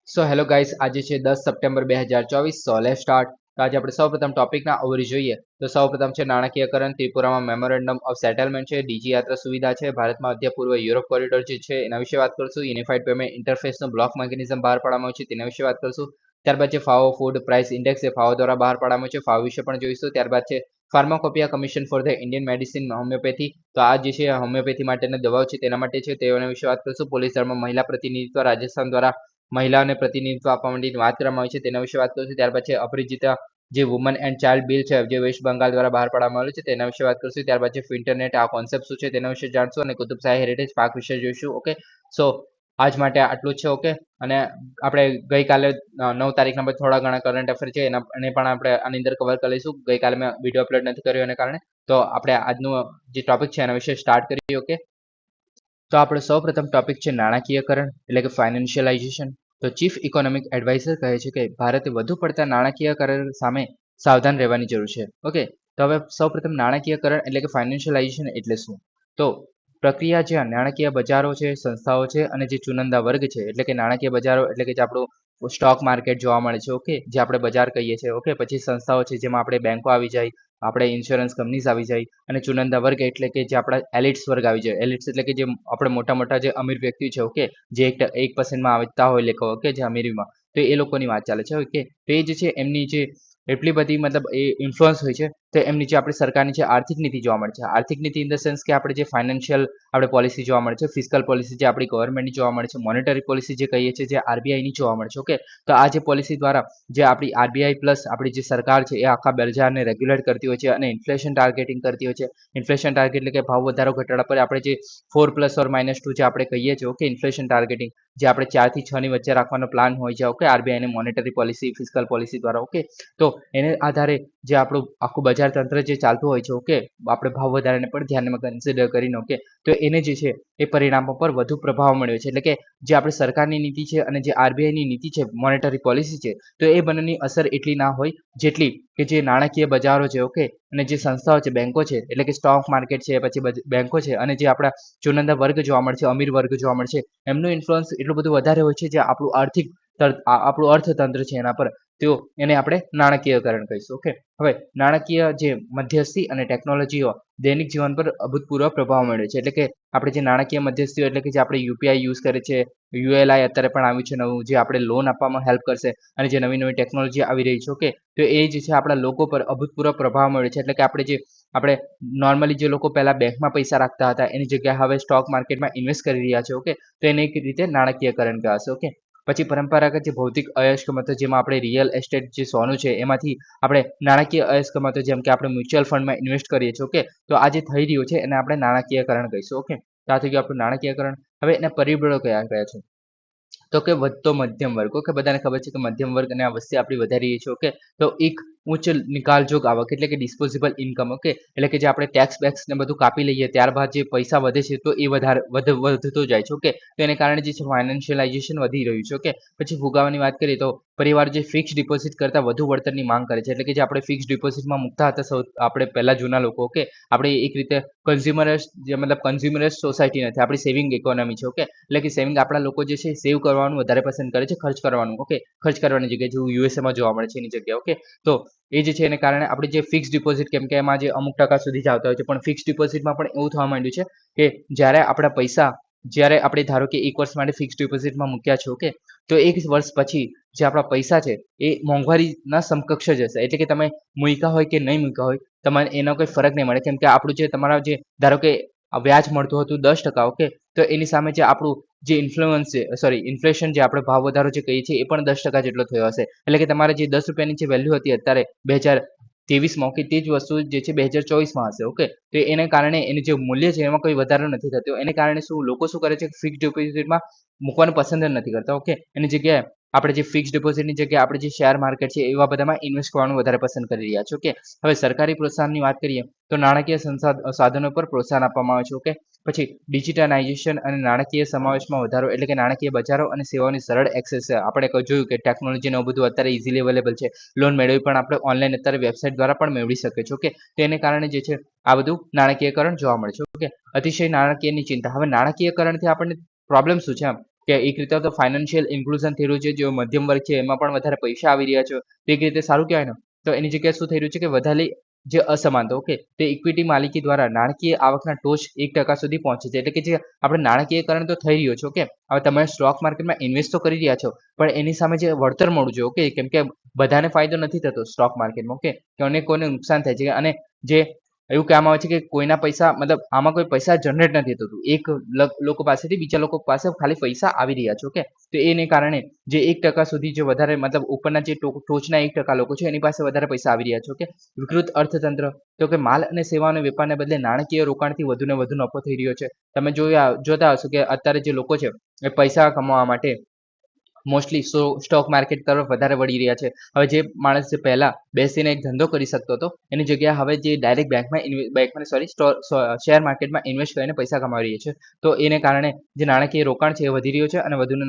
So hello guys, આજે છે 10 September 2024. So let's start. તો આજે આપણે સૌપ્રથમ ટોપિકના ઓવરવ્યુ જોઈએ તો સૌપ્રથમ છે નાણાકીયકરણ. ત્રિપુરામાં મેમોરેન્ડમ ઓફ સેટલમેન્ટ છે. ડીજી યાત્રા સુવિધા છે. ભારતમાં મધ્ય પૂર્વ યુરોપ કોરિડોર જે છે એના વિશે વાત કરશું. યુનિફાઈડ પેમેન્ટ ઇન્ટરફેસનો બ્લોક મિકેનિઝમ બહાર પાડવામાં આવ્યું છે તેના વિશે વાત કરશું. ત્યારબાદ છે ફાવો ફૂડ પ્રાઇસ ઇન્ડેક્સ એ ફાવો દ્વારા બહાર પાડવામાં આવ્યું છે. ફાવો વિશે પણ જોઈશું. ત્યારબાદ છે pharmacopoeia commission for the Indian medicine homoeopathy. તો આ જે છે હોમિયોપેથી માટેના દવાઓ છે તેના માટે છે તેના વિશે વાત કરશું. પોલીસ દળમાં મહિલા પ્રતિનિધિત્વ રાજસ્થાન દ્વારા મહિલાઓને પ્રતિનિધિત્વ આપવા માટેની વાત કરવામાં આવી છે તેના વિશે વાત કરીશું. ત્યારબાદ છે અપરિજિતા જે વુમન એન્ડ ચાઇલ્ડ બિલ છે જે વેસ્ટ બંગાળ દ્વારા બહાર પાડવામાં આવ્યું છે તેના વિશે વાત કરીશું. ત્યારબાદ છે ઇન્ટરનેટ આ કોન્સેપ્ટ શું છે તેના વિશે જાણશું અને કુતુબશાહી હેરિટેજ પાર્ક વિશે જોઈશું. ઓકે, સો આજ માટે આટલું જ છે. ઓકે, અને આપણે ગઈકાલે 9 તારીખના પછી થોડા ઘણા કરંટ અફેર છે એને પણ આપણે આની અંદર કવર કરી લઈશું. ગઈકાલે મેં વિડીયો અપલોડ નથી કર્યો એના કારણે. તો આપણે આજનું જે ટોપિક છે એના વિશે સ્ટાર્ટ કરીએ. ઓકે, તો આપણે સૌપ્રથમ ટોપિક છે નાણાકીયકરણ એટલે કે ફાઇનાન્શિયલાઇઝેશન. તો ચીફ ઇકોનોમિક એડવાઇઝર કહે છે કે ભારતે વધુ પડતા નાણાકીયકરણ સામે સાવધાન રહેવાની જરૂર છે. ઓકે, તો હવે સૌપ્રથમ નાણાકીયકરણ એટલે કે ફાઇનાન્શિયલાઇઝેશન એટલે શું? તો પ્રક્રિયા જ્યાં નાણાકીય બજારો છે, સંસ્થાઓ છે અને જે ચુનંદા વર્ગ છે એટલે કે નાણાકીય બજારો એટલે કે જે આપણું સ્ટોક માર્કેટ જોવા મળે છે. ઓકે, જે આપણે બજાર કહીએ છીએ. ઓકે, પછી સંસ્થાઓ છે જેમાં આપણે બેંકો આવી જાય, આપણે ઇન્સ્યોરન્સ કંપનીઝ આવી જાય, અને ચુનંદા વર્ગ એટલે કે જે આપણા એલિટ્સ વર્ગ આવી જાય. એલિટ્સ એટલે કે જે આપણે મોટા મોટા જે અમીર વ્યક્તિ છે. ઓકે, જે 1% આવતા હોય લેખો. ઓકે, જે અમીરીમાં, તો એ લોકોની વાત ચાલે છે. ઓકે, તો એ જે છે એમની જે એટલી બધી મતલબ એ ઇન્ફ્લુઅન્સ હોય છે તો એમની જે આપણી સરકારની છે આર્થિક નીતિ જોવા મળે છે. આર્થિક નીતિ ઇન ધ સેન્સ કે આપણે જે ફાઇનાન્શિયલ આપણે પોલિસી જોવા મળે છે, ફિસ્કલ પોલિસી જે આપણી ગવર્મેન્ટની જોવા મળે છે, મોનેટરી પોલિસી જે કહીએ છીએ જે આરબીઆઈની જોવા મળે છે. ઓકે, તો આ જે પોલિસી દ્વારા જે આપણી આરબીઆઈ પ્લસ આપણી જે સરકાર છે એ આખા બજારને રેગ્યુલેટ કરતી હોય છે અને ઇન્ફ્લેશન ટાર્ગેટિંગ કરતી હોય છે. ઇન્ફ્લેશન ટાર્ગેટ એટલે કે ભાવ વધારો ઘટાડા પર આપણે જે 4+or-2 જે આપણે કહીએ છીએ. ઓકે, ઇન્ફ્લેશન ટાર્ગેટિંગ જે આપણે 4 થી 6 ની વચ્ચે રાખવાનો પ્લાન હોય છે. ઓકે, આરબીઆઈની મોનેટરી પોલિસી ફિસ્કલ પોલિસી દ્વારા. ઓકે, તો એને આધારે જે આપણું આખું બજાર તંત્ર જે ચાલતું હોય છે. ઓકે, આપણે ભાવ વધારાને પણ ધ્યાનમાં કન્સિડર કરીને. ઓકે, તો એને જે છે એ પરિણામો પર વધુ પ્રભાવ મળ્યો છે. એટલે કે જે આપણી સરકારની નીતિ છે અને જે આરબીઆઈની નીતિ છે, મોનેટરી પોલિસી છે, તો એ બંનેની અસર એટલી ના હોય જેટલી કે જે નાણાકીય બજારો છે. ઓકે, અને જે સંસ્થાઓ છે, બેંકો છે એટલે કે સ્ટોક માર્કેટ છે, પછી બેંકો છે અને જે આપણા ચુનંદા વર્ગ જોવા મળે છે, અમીર વર્ગ જોવા મળે છે, એમનું ઇન્ફ્લુઅન્સ એટલું બધું વધારે હોય છે જે આપણું આપણું અર્થતંત્ર છે એના પર. તો એને આપણે નાણાકીયકરણ કહીશું. ઓકે, હવે નાણાકીય જે મધ્યસ્થી અને ટેકનોલોજીઓ દૈનિક જીવન પર અભૂતપૂર્વ પ્રભાવ મળે છે. એટલે કે આપણે જે નાણાકીય મધ્યસ્થીઓ એટલે કે જે આપણે યુપીઆઈ યુઝ કરે છે, યુએલઆઈ અત્યારે પણ આવ્યું છે નવું, જે આપણે લોન આપવામાં હેલ્પ કરશે, અને જે નવી નવી ટેકનોલોજી આવી રહી છે. ઓકે, તો એ જે છે આપણા લોકો પર અભૂતપૂર્વ પ્રભાવ મળે છે. એટલે કે આપણે નોર્મલી જે લોકો પહેલા બેંકમાં પૈસા રાખતા હતા એની જગ્યાએ હવે સ્ટોક માર્કેટમાં ઇન્વેસ્ટ કરી રહ્યા છે. ઓકે, તો એને એક રીતે નાણાકીયકરણ કહેવાશે. ઓકે, પછી પરંપરાગત જે ભૌતિક અયસ્કમતો જેમાં આપણે રિયલ એસ્ટેટ જે સોનું છે એમાંથી આપણે નાણાકીય અયસ્કમતો જેમ કે આપણે મ્યુચ્યુઅલ ફંડમાં ઇન્વેસ્ટ કરીએ છીએ. ઓકે, તો આ જે થઈ રહ્યું છે એને આપણે નાણાકીયકરણ કહીશું. ઓકે, તો આ થઈ ગયું આપણું નાણાકીયકરણ. હવે એના પરિબળો કયા કયા છે? તો કે વધતો મધ્યમ વર્ગ. ઓકે, બધાને ખબર છે કે મધ્યમ વર્ગ અને આ વસ્તી આપણી વધારી રહી છે. ઓકે, તો એક ઉચ્ચ નિકાલજોગ આવક એટલે કે ડિસ્પોઝેબલ ઇન્કમ. ઓકે, એટલે કે જે આપણે ટેક્સ ને બધું કાપી લઈએ ત્યારબાદ જે પૈસા વધે છે તો એ વધતો જાય છે. ઓકે, તો એને કારણે જે છે ફાઇનાન્શિયલાઇઝેશન વધી રહ્યું છે. ઓકે, પછી ફુગાવાની વાત કરીએ તો પરિવાર જે ફિક્સ ડિપોઝિટ કરતાં વધુ વળતરની માંગ કરે છે. એટલે કે જે આપણે ફિક્સ ડિપોઝિટમાં મૂકતા હતા આપણે પહેલા જૂના લોકો. ઓકે, આપણે એક રીતે કન્ઝ્યુમરસ સોસાયટી નથી, આપણી સેવિંગ ઇકોનોમી છે. ઓકે, એટલે કે સેવિંગ આપણા લોકો જે છે સેવ કરવાનું વધારે પસંદ કરે છે, ખર્ચ કરવાનું. ઓકે, ખર્ચ કરવાની જગ્યાએ જેવું યુએસએમાં જોવા મળે છે એની જગ્યાએ. ઓકે, તો એ જે છે એને કારણે આપણે જે ફિક્સ ડિપોઝિટ કેમ કે એમાં જે અમુક ટકા સુધી જ આવતા હોય છે, પણ ફિક્સ ડિપોઝિટમાં પણ એવું થવા માંડ્યું છે કે જ્યારે આપણા પૈસા આપણે ધારો કે 1 વર્ષ માટે ફિક્સ ડિપોઝિટમાં મૂક્યા છે. ઓકે, તો 1 વર્ષ પછી જે આપણા પૈસા છે એ મોંઘવારીના સમકક્ષ જ હશે. એટલે કે તમે મૂક્યા હોય કે નહીં મૂક્યા હોય તમારે એનો કોઈ ફરક નહીં મળે, કેમ કે આપણું જે તમારા જે ધારો કે વ્યાજ મળતું હતું 10%. ઓકે, તો એની સામે જે આપણું જે ઇન્ફ્લેશન જે આપણે ભાવ વધારો જે કહીએ છીએ એ પણ 10% જેટલો થયો હશે. એટલે કે તમારે જે 10 રૂપિયાની જે વેલ્યુ હતી અત્યારે 2023માં, કે તે જ વસ્તુ જે છે 2024માં હશે. ઓકે, તો એને કારણે એનું જે મૂલ્ય છે એમાં કોઈ વધારો નથી થતો. એને કારણે લોકો શું કરે છે, ફિક્સ ડિપોઝિટમાં મૂકવાનું પસંદ જ નથી કરતા. ઓકે, એની જગ્યાએ આપણે જે ફિક્સ ડિપોઝિટની જગ્યાએ આપણે જે શેર માર્કેટ છે એવા બધામાં ઇન્વેસ્ટ કરવાનું વધારે પસંદ કરી રહ્યા છે. ઓકે, હવે સરકારી પ્રોત્સાહનની વાત કરીએ તો નાણાકીય સાધનો પર પ્રોત્સાહન આપવામાં આવે છે. ઓકે, પછી ડિજિટલાઇઝેશન અને નાણાકીય સમાવેશમાં વધારો એટલે કે નાણાકીય બજારો અને સેવાઓની સરળ એક્સેસ છે. આપણે જોયું કે ટેકનોલોજી ને બધું અત્યારે ઇઝીલી અવેલેબલ છે. લોન મેળવી પણ આપણે ઓનલાઈન અત્યારે વેબસાઇટ દ્વારા પણ મેળવી શકીએ છીએ. ઓકે, તેને કારણે જે છે આ બધું નાણાકીયકરણ જોવા મળે છે. ઓકે, અતિશય નાણાકીયની ચિંતા. હવે નાણાકીયકરણથી આપણને પ્રોબ્લેમ શું છે? કે એક રીતે તો ફાઇનાન્શિયલ ઇન્ક્લુઝન થઈ રહ્યું છે, જે મધ્યમ વર્ગ છે એમાં પણ વધારે પૈસા આવી રહ્યા છે, તો એક રીતે સારું કહેવાય ને. તો એની જગ્યાએ શું થઈ રહ્યું છે કે વધારે જે અસમાનતા, ઓકે, તે ઇક્વિટી માલિકી દ્વારા નાણાકીય આવકના ટોચ 1% સુધી પહોંચે છે. એટલે કે જે આપણે નાણાકીયકરણ તો થઈ રહ્યો છે, ઓકે, હવે તમે સ્ટોક માર્કેટમાં ઇન્વેસ્ટ તો કરી રહ્યા છો, પણ એની સામે જે વળતર મળવું જોઈએ, ઓકે, કેમ કે બધાને ફાયદો નથી થતો સ્ટોક માર્કેટમાં, ઓકે, કે અનેકોને નુકસાન થાય છે. અને જે એવું કહેવામાં આવે છે કે કોઈના પૈસા મતલબ આમાં કોઈ પૈસા જનરેટ નથી થતું, એક લોકો પાસેથી બીજા લોકો પાસે ખાલી પૈસા આવી રહ્યા છે, ઓકે. તો એને કારણે જે 1% સુધી જે વધારે મતલબ ઉપરના જે ટોચના 1% લોકો છે એની પાસે વધારે પૈસા આવી રહ્યા છે, ઓકે. વિકૃત અર્થતંત્ર, તો કે માલ અને સેવાઓના વેપારને બદલે નાણાકીય રોકાણથી વધુને વધુ નફો થઈ રહ્યો છે. તમે જોતા હશો કે અત્યારે જે લોકો છે એ પૈસા કમાવા માટે મોસ્ટલી સ્ટોક માર્કેટ તરફ વધારે વળી રહ્યા છે. હવે જે માણસ જે પહેલા બેસીને એક ધંધો કરી શકતો હતો એની જગ્યાએ હવે જે ડાયરેક્ટ શેર માર્કેટમાં ઇન્વેસ્ટ કરીને પૈસા કમાવી રહ્યો છે. તો એને કારણે જે નાણાકીય રોકાણ છે એ વધી રહ્યો છે અને વધુને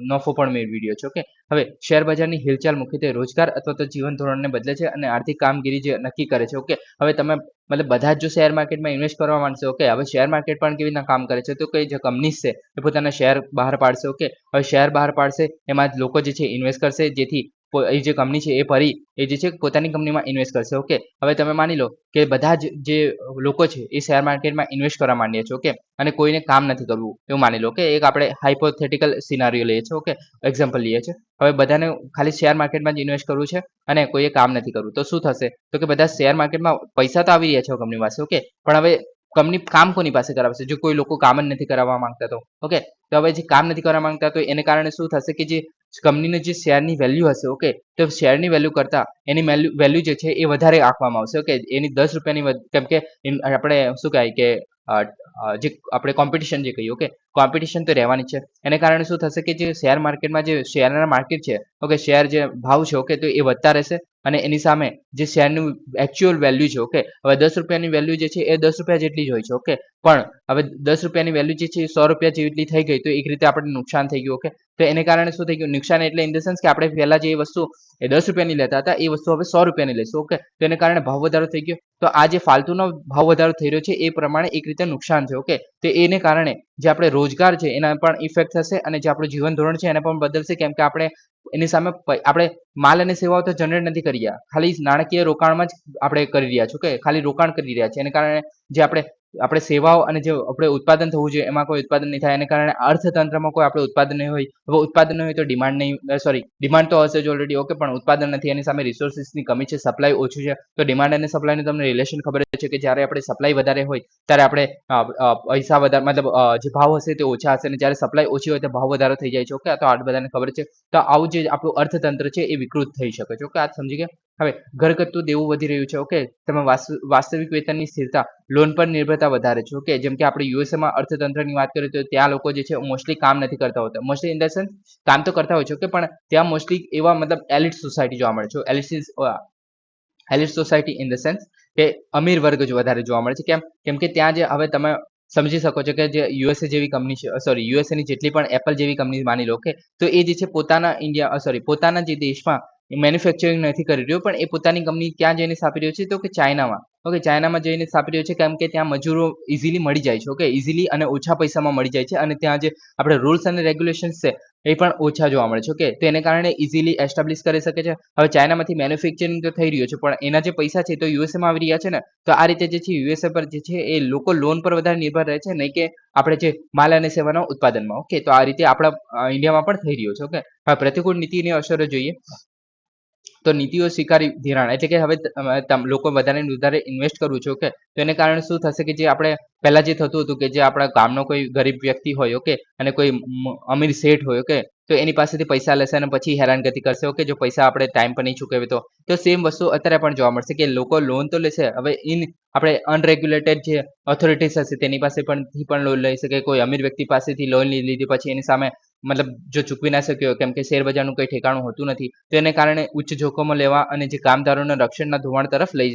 નફો પણ મેળવી રહ્યો છે, ઓકે. હવે શેર બજારની હિલચાલ મુખ્યત્વે રોજગાર અથવા તો જીવન ધોરણને બદલે છે અને આર્થિક કામગીરી જે નક્કી કરે છે, ઓકે. હવે તમે મતલબ બધા જ જો શેર માર્કેટમાં ઇન્વેસ્ટ કરવા માંડશે, ઓકે. હવે શેર માર્કેટ પણ કેવી રીતના કામ કરે છે, તો કે જે કંપનીઝ છે એ પોતાના શેર બહાર પાડશે, ઓકે. હવે શેર બહાર પાડશે, એમાં જ લોકો જે છે ઇન્વેસ્ટ કરશે, જેથી એ જે કંપની છે એ ફરી એ જે છે પોતાની કંપનીમાં ઇન્વેસ્ટ કરશે, ઓકે. હવે તમે માની લો કે બધા જ જે લોકો છે એ શેર માર્કેટમાં ઇન્વેસ્ટ કરવા માંડ્યા છે, ઓકે, અને કોઈને કામ નથી કરવું એવું માની લો, કે એક આપણે હાઇપોથેટિકલ સિનારીઓ લઈએ છીએ, ઓકે, એક્ઝામ્પલ લઈએ છીએ. હવે બધાને ખાલી શેર માર્કેટમાં જ ઇન્વેસ્ટ કરવું છે અને કોઈએ કામ નથી કરવું, તો શું થશે? તો કે બધા શેર માર્કેટમાં પૈસા તો આવી રહ્યા છે કંપની પાસે, ઓકે, પણ હવે કંપની કામ કોની પાસે કરાવશે? જો કોઈ લોકો કામ જ નથી કરાવવા માંગતા, તો ઓકે. તો હવે જે કામ નથી કરવા માંગતા, તો એને કારણે શું થશે કે જે કંપનીની જે શેરની વેલ્યુ હશે, ઓકે, તો શેરની વેલ્યુ કરતા એની વેલ્યુ જે છે એ વધારે આંકવામાં આવશે, ઓકે. એની 10 રૂપિયાની કેમ કે આપણે શું કહેવાય કે જે આપણે કોમ્પિટિશન જે કહીએ, ઓકે, કોમ્પિટિશન તો રહેવાની છે. એને કારણે શું થશે કે જે શેર માર્કેટમાં જે શેરના માર્કેટ છે, ઓકે, શેર જે ભાવ છે, ઓકે, તો એ વધતા રહેશે અને એની સામે જે શેરનું એકચ્યુઅલ વેલ્યુ છે, ઓકે, હવે 10 રૂપિયાની વેલ્યુ જે છે એ 10 રૂપિયા જેટલી જ હોય છે, ઓકે. પણ હવે 10 રૂપિયાની વેલ્યુ જે છે એ 100 રૂપિયા જેટલી થઈ ગઈ, તો એક રીતે આપણે નુકસાન થઈ ગયું, ઓકે. તો એને કારણે શું થઈ ગયું નુકસાન? એટલે ઇન ધ સેન્સ કે આપણે પહેલા જે વસ્તુ એ 10 રૂપિયાની લેતા હતા એ વસ્તુ હવે 100 રૂપિયાની લઈશું, ઓકે. તો એને કારણે ભાવ વધારો થઈ ગયો. તો આ જે ફાલતુનો ભાવ વધારો થઈ રહ્યો છે એ પ્રમાણે એક રીતે નુકસાન છે, ઓકે. તો એને કારણે જે આપણે રોજગાર છે એના પણ ઇફેક્ટ થશે અને જે આપણું જીવન ધોરણ છે એને પણ બદલશે, કેમ કે આપણે એની સામે આપણે માલ અને સેવાઓ તો જનરેટ નથી કરી રહ્યા, ખાલી નાણાકીય રોકાણમાં જ આપણે કરી રહ્યા છીએ, ઓકે, ખાલી રોકાણ કરી રહ્યા છે. એને કારણે જે આપણે સેવાઓ અને જે આપણે ઉત્પાદન થવું જોઈએ એમાં કોઈ ઉત્પાદન નહીં થાય. એને કારણે અર્થતંત્રમાં કોઈ આપણે ઉત્પાદન નહીં હોય. હવે ઉત્પાદન નહીં હોય તો ડિમાન્ડ નહીં, ડિમાન્ડ તો હશે જ ઓલરેડી, ઓકે, પણ ઉત્પાદન નથી. એની સામે રિસોર્સિસની કમી છે, સપ્લાય ઓછું છે. તો ડિમાન્ડ અને સપ્લાયનું તમને રિલેશન ખબર છે કે જ્યારે આપણે સપ્લાય વધારે હોય ત્યારે આપણે પૈસા વધારે મતલબ જે ભાવ હશે તે ઓછા હશે અને જ્યારે સપ્લાય ઓછી હોય તો ભાવ વધારો થઈ જાય છે, ઓકે. તો આ બધાને ખબર છે. તો આવું જે આપણું અર્થતંત્ર છે એ વિકૃત થઈ શકે છે, ઓકે. આ સમજી ગયા? હવે ઘરગથ્થુ દેવું વધી રહ્યું છે, ઓકે. તમે વાસ્તવિક વેતનની સ્થિરતા, લોન પર નિર્ભરતા વધારે છે, ઓકે. જેમ કે આપણે યુએસએમાં અર્થતંત્રની વાત કરીએ તો ત્યાં લોકો જે છે મોસ્ટલી કામ નથી કરતા હોતા, મોસ્ટલી ઇન ધ સેન્સ કામ તો કરતા હોય છે, ઓકે, પણ ત્યાં મોસ્ટલી એવા મતલબ એલિટ સોસાયટી જોવા મળે છે. Elite society in the sense કે અમીર વર્ગ જ વધારે જોવા મળે છે. કેમ કે ત્યાં જે હવે તમે સમજી શકો છો કે જે યુએસએ જેવી કંપની છે, યુએસએની જેટલી પણ એપલ જેવી કંપની માની લો, ઓકે, તો એ જે છે પોતાના જે દેશમાં મેન્યુફેક્ચરિંગ નથી કરી રહ્યો, પણ એ પોતાની કંપની ક્યાં જઈને સ્થાપી રહ્યો છે? તો કે ચાઇનામાં, ઓકે. ચાઇનામાં જઈને સ્થાપી રહ્યો છે, કેમ કે ત્યાં મજૂરો ઇઝીલી મળી જાય છે, ઓકે, ઇઝીલી અને ઓછા પૈસામાં મળી જાય છે અને ત્યાં જે આપણે રૂલ્સ અને રેગ્યુલેશન્સ છે એ પણ ઓછા જોવા મળે છે, ઓકે. તો એને કારણે ઇઝીલી એસ્ટાબ્લિશ કરી શકે છે. હવે ચાઇનામાંથી મેન્યુફેક્ચરિંગ તો થઈ રહ્યું છે, પણ એના જે પૈસા છે તો યુએસએમાં આવી રહ્યા છે ને. તો આ રીતે જે છે યુએસએ પર જે છે એ લોકો લોન પર વધારે નિર્ભર રહે છે, નહીં કે આપણે જે માલ અને સેવાના ઉત્પાદનમાં, ઓકે. તો આ રીતે આપણા ઇન્ડિયામાં પણ થઈ રહ્યું છે, ઓકે. હવે પ્રતિકૂળ નીતિની અસરો જોઈએ તો નીતિઓ સ્વીકારી ધિરાણ, એટલે કે હવે લોકો વધારે ઇન્વેસ્ટ કરવું છે, ઓકે. તો એને કારણે શું થશે કે જે આપણે પહેલા જે થતું હતું કે જે આપણા ગામનો કોઈ ગરીબ વ્યક્તિ હોય, ઓકે, અને કોઈ અમીર શેઠ હોય, ઓકે, તો એની પાસેથી પૈસા લેશે અને પછી હેરાનગતિ કરશે, ઓકે, જો પૈસા આપણે ટાઈમ પર નહીં ચૂકવીએ તો સેમ વસ્તુ અત્યારે પણ જોવા મળશે કે લોકો લોન તો લેશે. હવે આપણે અનરેગ્યુલેટેડ જે ઓથોરિટીઝ હશે તેની પાસે પણ લોન લઈ શકે. કોઈ અમીર વ્યક્તિ પાસેથી લોન લીધી પછી એની સામે મતલબ જો ચૂકવી ના શક્યો, કેમ કે શેર બજારનું કંઈ ઠેકાણું હોતું નથી, તો એને કારણે ઉચ્ચ જોખમો લેવા અને જે કામદારોના રક્ષણના ધોવાણ તરફ લઈ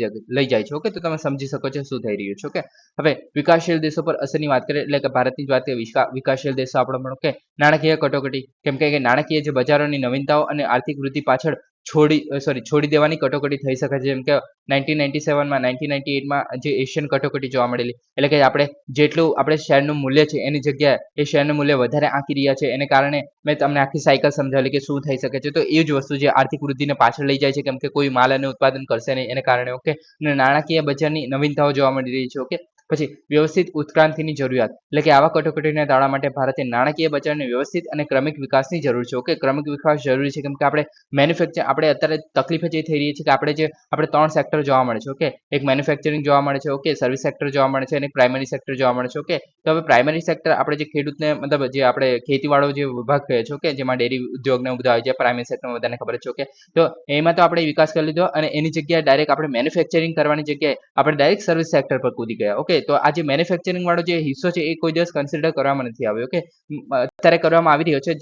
જાય છે, ઓકે. તો તમે સમજી શકો છો શું થઈ રહ્યું છે, ઓકે. હવે વિકાસશીલ દેશો પર અસરની વાત કરીએ, એટલે કે ભારતની જ વાત કરીએ, વિકાસશીલ દેશો આપણે પણ, ઓકે. નાણાકીય કટોકટી, કેમ કે નાણાકીય જે બજારોની નવીનતાઓ અને આર્થિક વૃદ્ધિ પાછળ છોડી દેવાની કટોકટી થઈ શકે છે, જેમ કે 1997માં 1998માં જે એશિયન કટોકટી જોવા મળેલી, એટલે કે આપણે જેટલું આપણે શેરનું મૂલ્ય છે એની જગ્યાએ એ શેરનું મૂલ્ય વધારે આંકી રહ્યા છે, એને કારણે મેં તમને આખી સાયકલ સમજાવેલી કે શું થઈ શકે છે. તો એ જ વસ્તુ જે આર્થિક વૃદ્ધિને પાછળ લઈ જાય છે, કેમ કે કોઈ માલ અને ઉત્પાદન કરશે નહીં એને કારણે. ઓકે, અને નાણાકીય બજારની નવીનતાઓ જોવા મળી રહી છે. ઓકે, પછી વ્યવસ્થિત ઉત્ક્રાંતિની જરૂરિયાત, એટલે કે આવા કટોકટીને ટાળવા માટે ભારતે નાણાકીય બજારની વ્યવસ્થિત અને ક્રમિક વિકાસની જરૂર છે. ઓકે, ક્રમિક વિકાસ જરૂરી છે, કેમ કે આપણે અત્યારે તકલીફ જ એ થઈ રહી છે કે આપણે 3 સેક્ટર જોવા મળે છે. ઓકે, એક મેન્યુફેક્ચરિંગ જોવા મળે છે, ઓકે, સર્વિસ સેક્ટર જોવા મળે છે અને પ્રાઇમરી સેક્ટર જોવા મળે છે. ઓકે, તો હવે પ્રાઇમરી સેક્ટર આપણે જે ખેડૂતને મતલબ જે આપણે ખેતીવાળો જે વિભાગ કહે છે, ઓકે, જેમાં ડેરી ઉદ્યોગને બધા આવી જાય, પ્રાઇમરી સેક્ટરમાં બધાને ખબર છે. ઓકે, તો એમાં તો આપણે વિકાસ કરી લીધો અને એની જગ્યાએ ડાયરેક્ટ આપણે મેન્યુફેક્ચરિંગ કરવાની જગ્યાએ આપણે ડાયરેક્ટ સર્વિસ સેક્ટર પર કૂદી ગયા. ઓકે, તો આ જે મેન્યુફેક્ચરિંગ વાળો જે હિસ્સો છે એ કોઈ દિવસ કન્સિડર કરવામાં નથી આવ્યો. ઓકે, અત્યારે કરવામાં આવી રહ્યો છે,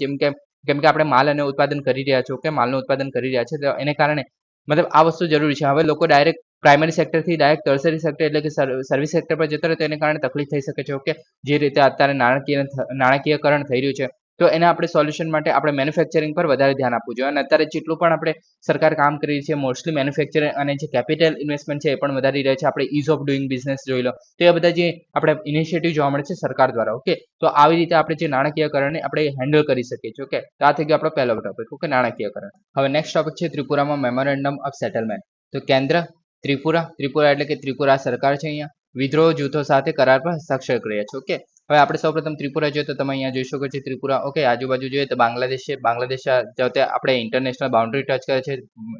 કેમ કે આપણે માલ અને ઉત્પાદન કરી રહ્યા છે. ઓકે, માલનું ઉત્પાદન કરી રહ્યા છે, તો એને કારણે મતલબ આ વસ્તુ જરૂરી છે. હવે લોકો ડાયરેક્ટ પ્રાઇમરી સેક્ટરથી ડાયરેક્ટ ટર્સરી સેક્ટર એટલે કે સર્વિસ સેક્ટર પર જતા રહે તો એને કારણે તકલીફ થઈ શકે છે. ઓકે, જે રીતે અત્યારે નાણાકીયકરણ થઈ રહ્યું છે, તો એને આપણે સોલ્યુશન માટે આપણે મેન્યુફેક્ચરિંગ પર વધારે ધ્યાન આપવું જોઈએ. અને અત્યારે જેટલું પણ આપણે સરકાર કામ કરી રહી છે, મોસ્ટલી મેન્યુફેક્ચરિંગ અને જે કેપિટલ ઇન્વેસ્ટમેન્ટ છે એ પણ વધારી રહે છે. આપણે ઇઝ ઓફ ડુઈંગ બિઝનેસ જોઈ લો, તો એ બધા જે આપણે ઇનિશિયેટિવ જોવા મળે છે સરકાર દ્વારા. ઓકે, તો આવી રીતે આપણે જે નાણાકીયકરણને આપણે હેન્ડલ કરી શકીએ છીએ. ઓકે, તો આ થઈ ગયો આપણો પહેલો ટોપિક. ઓકે, નાણાકીયકરણ. હવે નેક્સ્ટ ટોપિક છે ત્રિપુરામાં મેમોરેન્ડમ ઓફ સેટલમેન્ટ. તો કેન્દ્ર ત્રિપુરા એટલે કે ત્રિપુરા સરકાર છે, અહીંયા વિદ્રોહ જૂથો સાથે કરાર પર હસ્તાક્ષર કર્યા છે. ઓકે, હવે આપણે સૌપ્રથમ ત્રિપુરા જોઈએ તો તમે અહીંયા જોઈ શકો છો ત્રિપુરા. ઓકે, આજુબાજુ જોઈએ તો બાંગ્લાદેશ છે. બાંગ્લાદેશ આપણે ઇન્ટરનેશનલ બાઉન્ડ્રી ટચ કરે છે,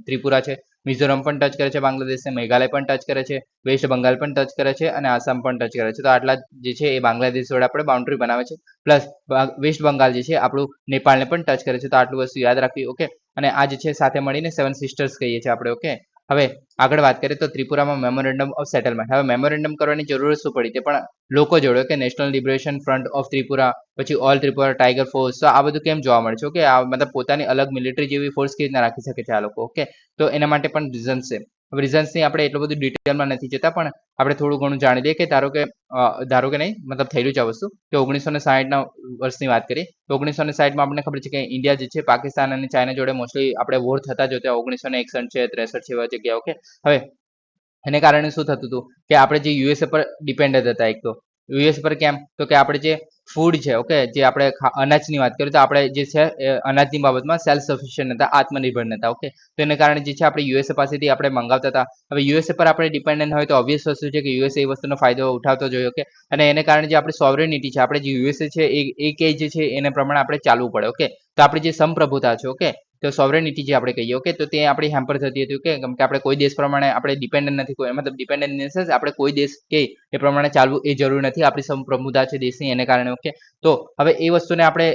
ત્રિપુરા છે. મિઝોરમ પણ ટચ કરે છે બાંગ્લાદેશને, મેઘાલય પણ ટચ કરે છે, વેસ્ટ બંગાળ પણ ટચ કરે છે અને આસામ પણ ટચ કરે છે. તો આટલા જે છે એ બાંગ્લાદેશ જોડે આપણે બાઉન્ડ્રી બનાવે છે. પ્લસ વેસ્ટ બંગાળ જે છે આપણું નેપાળને પણ ટચ કરે છે. તો આટલું વસ્તુ યાદ રાખવી. ઓકે, અને આ જે છે સાથે મળીને 7 સિસ્ટર્સ કહીએ છીએ આપણે. ઓકે, હવે આગળ વાત કરીએ તો ત્રિપુરામાં મેમોરેન્ડમ ઓફ સેટલમેન્ટ. હવે મેમોરેન્ડમ કરવાની જરૂર શું પડી તે પણ લોકો જોડે કે national liberation front of Tripura, પછી ઓલ ત્રિપુરા ટાઈગર ફોર્સ, તો આ બધું કેમ જોવા મળે છે. ઓકે, આ મતલબ પોતાની અલગ મિલિટરી જેવી ફોર્સ કેવી રીતના રાખી શકે છે આ લોકો. ઓકે, તો એના માટે પણ રીઝન્સ છે. હવે રીઝન્સની આપણે એટલું બધું ડિટેલમાં નથી જતા, પણ આપણે થોડું ઘણું જાણી લઈએ કે ધારો કે નહીં મતલબ થયેલું છે આ વસ્તુ કે 1960ના વર્ષની વાત કરીએ તો 1960માં આપણને ખબર છે કે ઇન્ડિયા જે છે પાકિસ્તાન અને ચાઇના જોડે મોસ્ટલી આપણે વોર થતા જ હતા. 1961 છે, 63 છે, એવા જગ્યા. ઓકે, હવે એને કારણે શું થતું હતું કે આપણે જે યુએસએ પર ડિપેન્ડન્ટ હતા. એક તો યુએસ પર કેમ તો કે આપણે જે ફૂડ છે, ઓકે, જે આપણે અનાજની વાત કરીએ તો આપણે જે છે અનાજની બાબતમાં સેલ્ફ સફિશિયન્ટ હતા, આત્મનિર્ભર હતા. ઓકે, તો એને કારણે જે છે આપણે યુએસએ પાસેથી આપણે મંગાવતા હતા. હવે યુએસએ પર આપણે ડિપેન્ડન્ટ હોય તો ઓબ્વિયસ વસ્તુ છે કે યુએસએ એ વસ્તુનો ફાયદો ઉઠાવતો જોઈએ. ઓકે, અને એને કારણે જે આપણી સોવરેનિટી છે, આપણે જે યુએસએ છે એ કે જે છે એને પ્રમાણે આપણે ચાલવું પડે. ઓકે, તો આપણી જે સંપ્રભુતા છે, ઓકે, તો સોવરેનિટી જે આપણે કહીએ. ઓકે, તો તે આપણી હેમ્પર થતી હતી. ઓકે, કેમ કે આપણે કોઈ દેશ પ્રમાણે આપણે ડિપેન્ડન્ટ નથી, કોઈ મતલબ ડિપેન્ડન્ટ ઇન ધ સેન્સ આપણે કોઈ દેશ કે એ પ્રમાણે ચાલવું એ જરૂર નથી. આપણી સંપ્રભુતા છે દેશની, એને કારણે. ઓકે, તો હવે એ વસ્તુને આપણે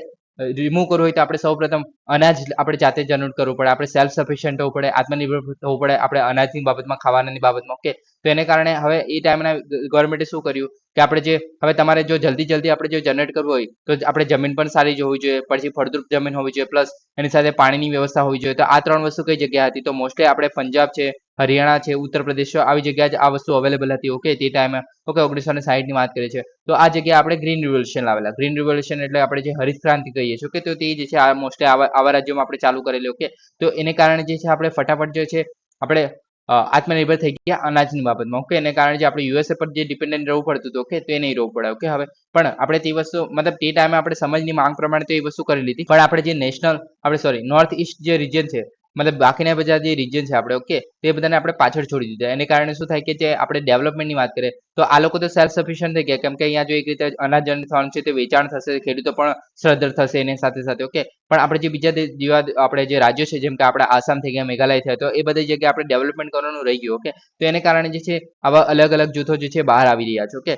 રિમૂવ કરવું હોય તો આપણે સૌપ્રથમ અનાજ આપણે જાતે જનરેટ કરવું પડે, આપણે સેલ્ફ સફિશિયન્ટ થવું પડે, આત્મનિર્ભર થવું પડે આપણે અનાજની બાબતમાં, ખાવાની બાબતમાં. ઓકે, તો એને કારણે હવે એ ટાઈમના ગવર્મેન્ટે શું કર્યું કે આપણે જે હવે તમારે જો જલ્દી આપણે જો જનરેટ કરવું હોય તો આપણે જમીન પણ સારી હોવી જોઈએ, પછી ફળદ્રુપ જમીન હોવી જોઈએ, પ્લસ એની સાથે પાણીની વ્યવસ્થા હોવી જોઈએ. તો આ 3 વસ્તુ કઈ જગ્યા હતી તો મોસ્ટલી આપણે પંજાબ છે, હરિયાણા છે, ઉત્તર પ્રદેશ છે, આવી જગ્યાએ જ આ વસ્તુ અવેલેબલ હતી. ઓકે, તે ટાઈમે. ઓકે, 1960ની વાત કરીએ છીએ તો આ જગ્યાએ આપણે ગ્રીન રિવોલ્યુશન લાવેલા. ગ્રીન રિવોલ્યુશન એટલે આપણે જે હરિત ક્રાંતિ કહીએ છીએ. ઓકે, તો તે જે છે આ મોસ્ટલી આવા રાજ્યોમાં આપણે ચાલુ કરેલી. ઓકે, તો એને કારણે જે છે આપણે ફટાફટ જે છે આપણે આત્મનિર્ભર થઈ ગયા અનાજની બાબતમાં. ઓકે, એને કારણે જે આપણે યુએસએ પર જે ડિપેન્ડન્ટ રહેવું પડતું હતું, ઓકે, તો એ નહીં રહેવું પડે. ઓકે, હવે પણ આપણે તે વસ્તુ મતલબ તે ટાઈમે આપણે સમજની માંગ પ્રમાણે તો એ વસ્તુ કરી લીધી, પણ આપણે જે નોર્થ ઈસ્ટ જે રિજન છે, મતલબ બાકીના બધા જે રિજન છે આપણે, ઓકે, તે બધાને આપણે પાછળ છોડી દીધા. એને કારણે શું થાય કે જે આપણે ડેવલપમેન્ટની વાત કરીએ તો આ લોકો તો સેલ્ફ સફિશિયન્ટ થઈ ગયા, કેમ કે અહીંયા જો એક રીતે અનાજ થવાનું છે તે વેચાણ થશે, ખેડૂતો પણ સદ્ધર થશે એની સાથે સાથે. ઓકે, પણ આપણે જે બીજા આપણે જે રાજ્યો છે જેમ કે આપણે આસામ થઈ ગયા, મેઘાલય થયા, તો એ બધી જગ્યાએ આપણે ડેવલપમેન્ટ કરવાનું રહી ગયું. ઓકે, તો એને કારણે જે છે આવા અલગ અલગ જૂથો જે છે બહાર આવી રહ્યા છે. ઓકે,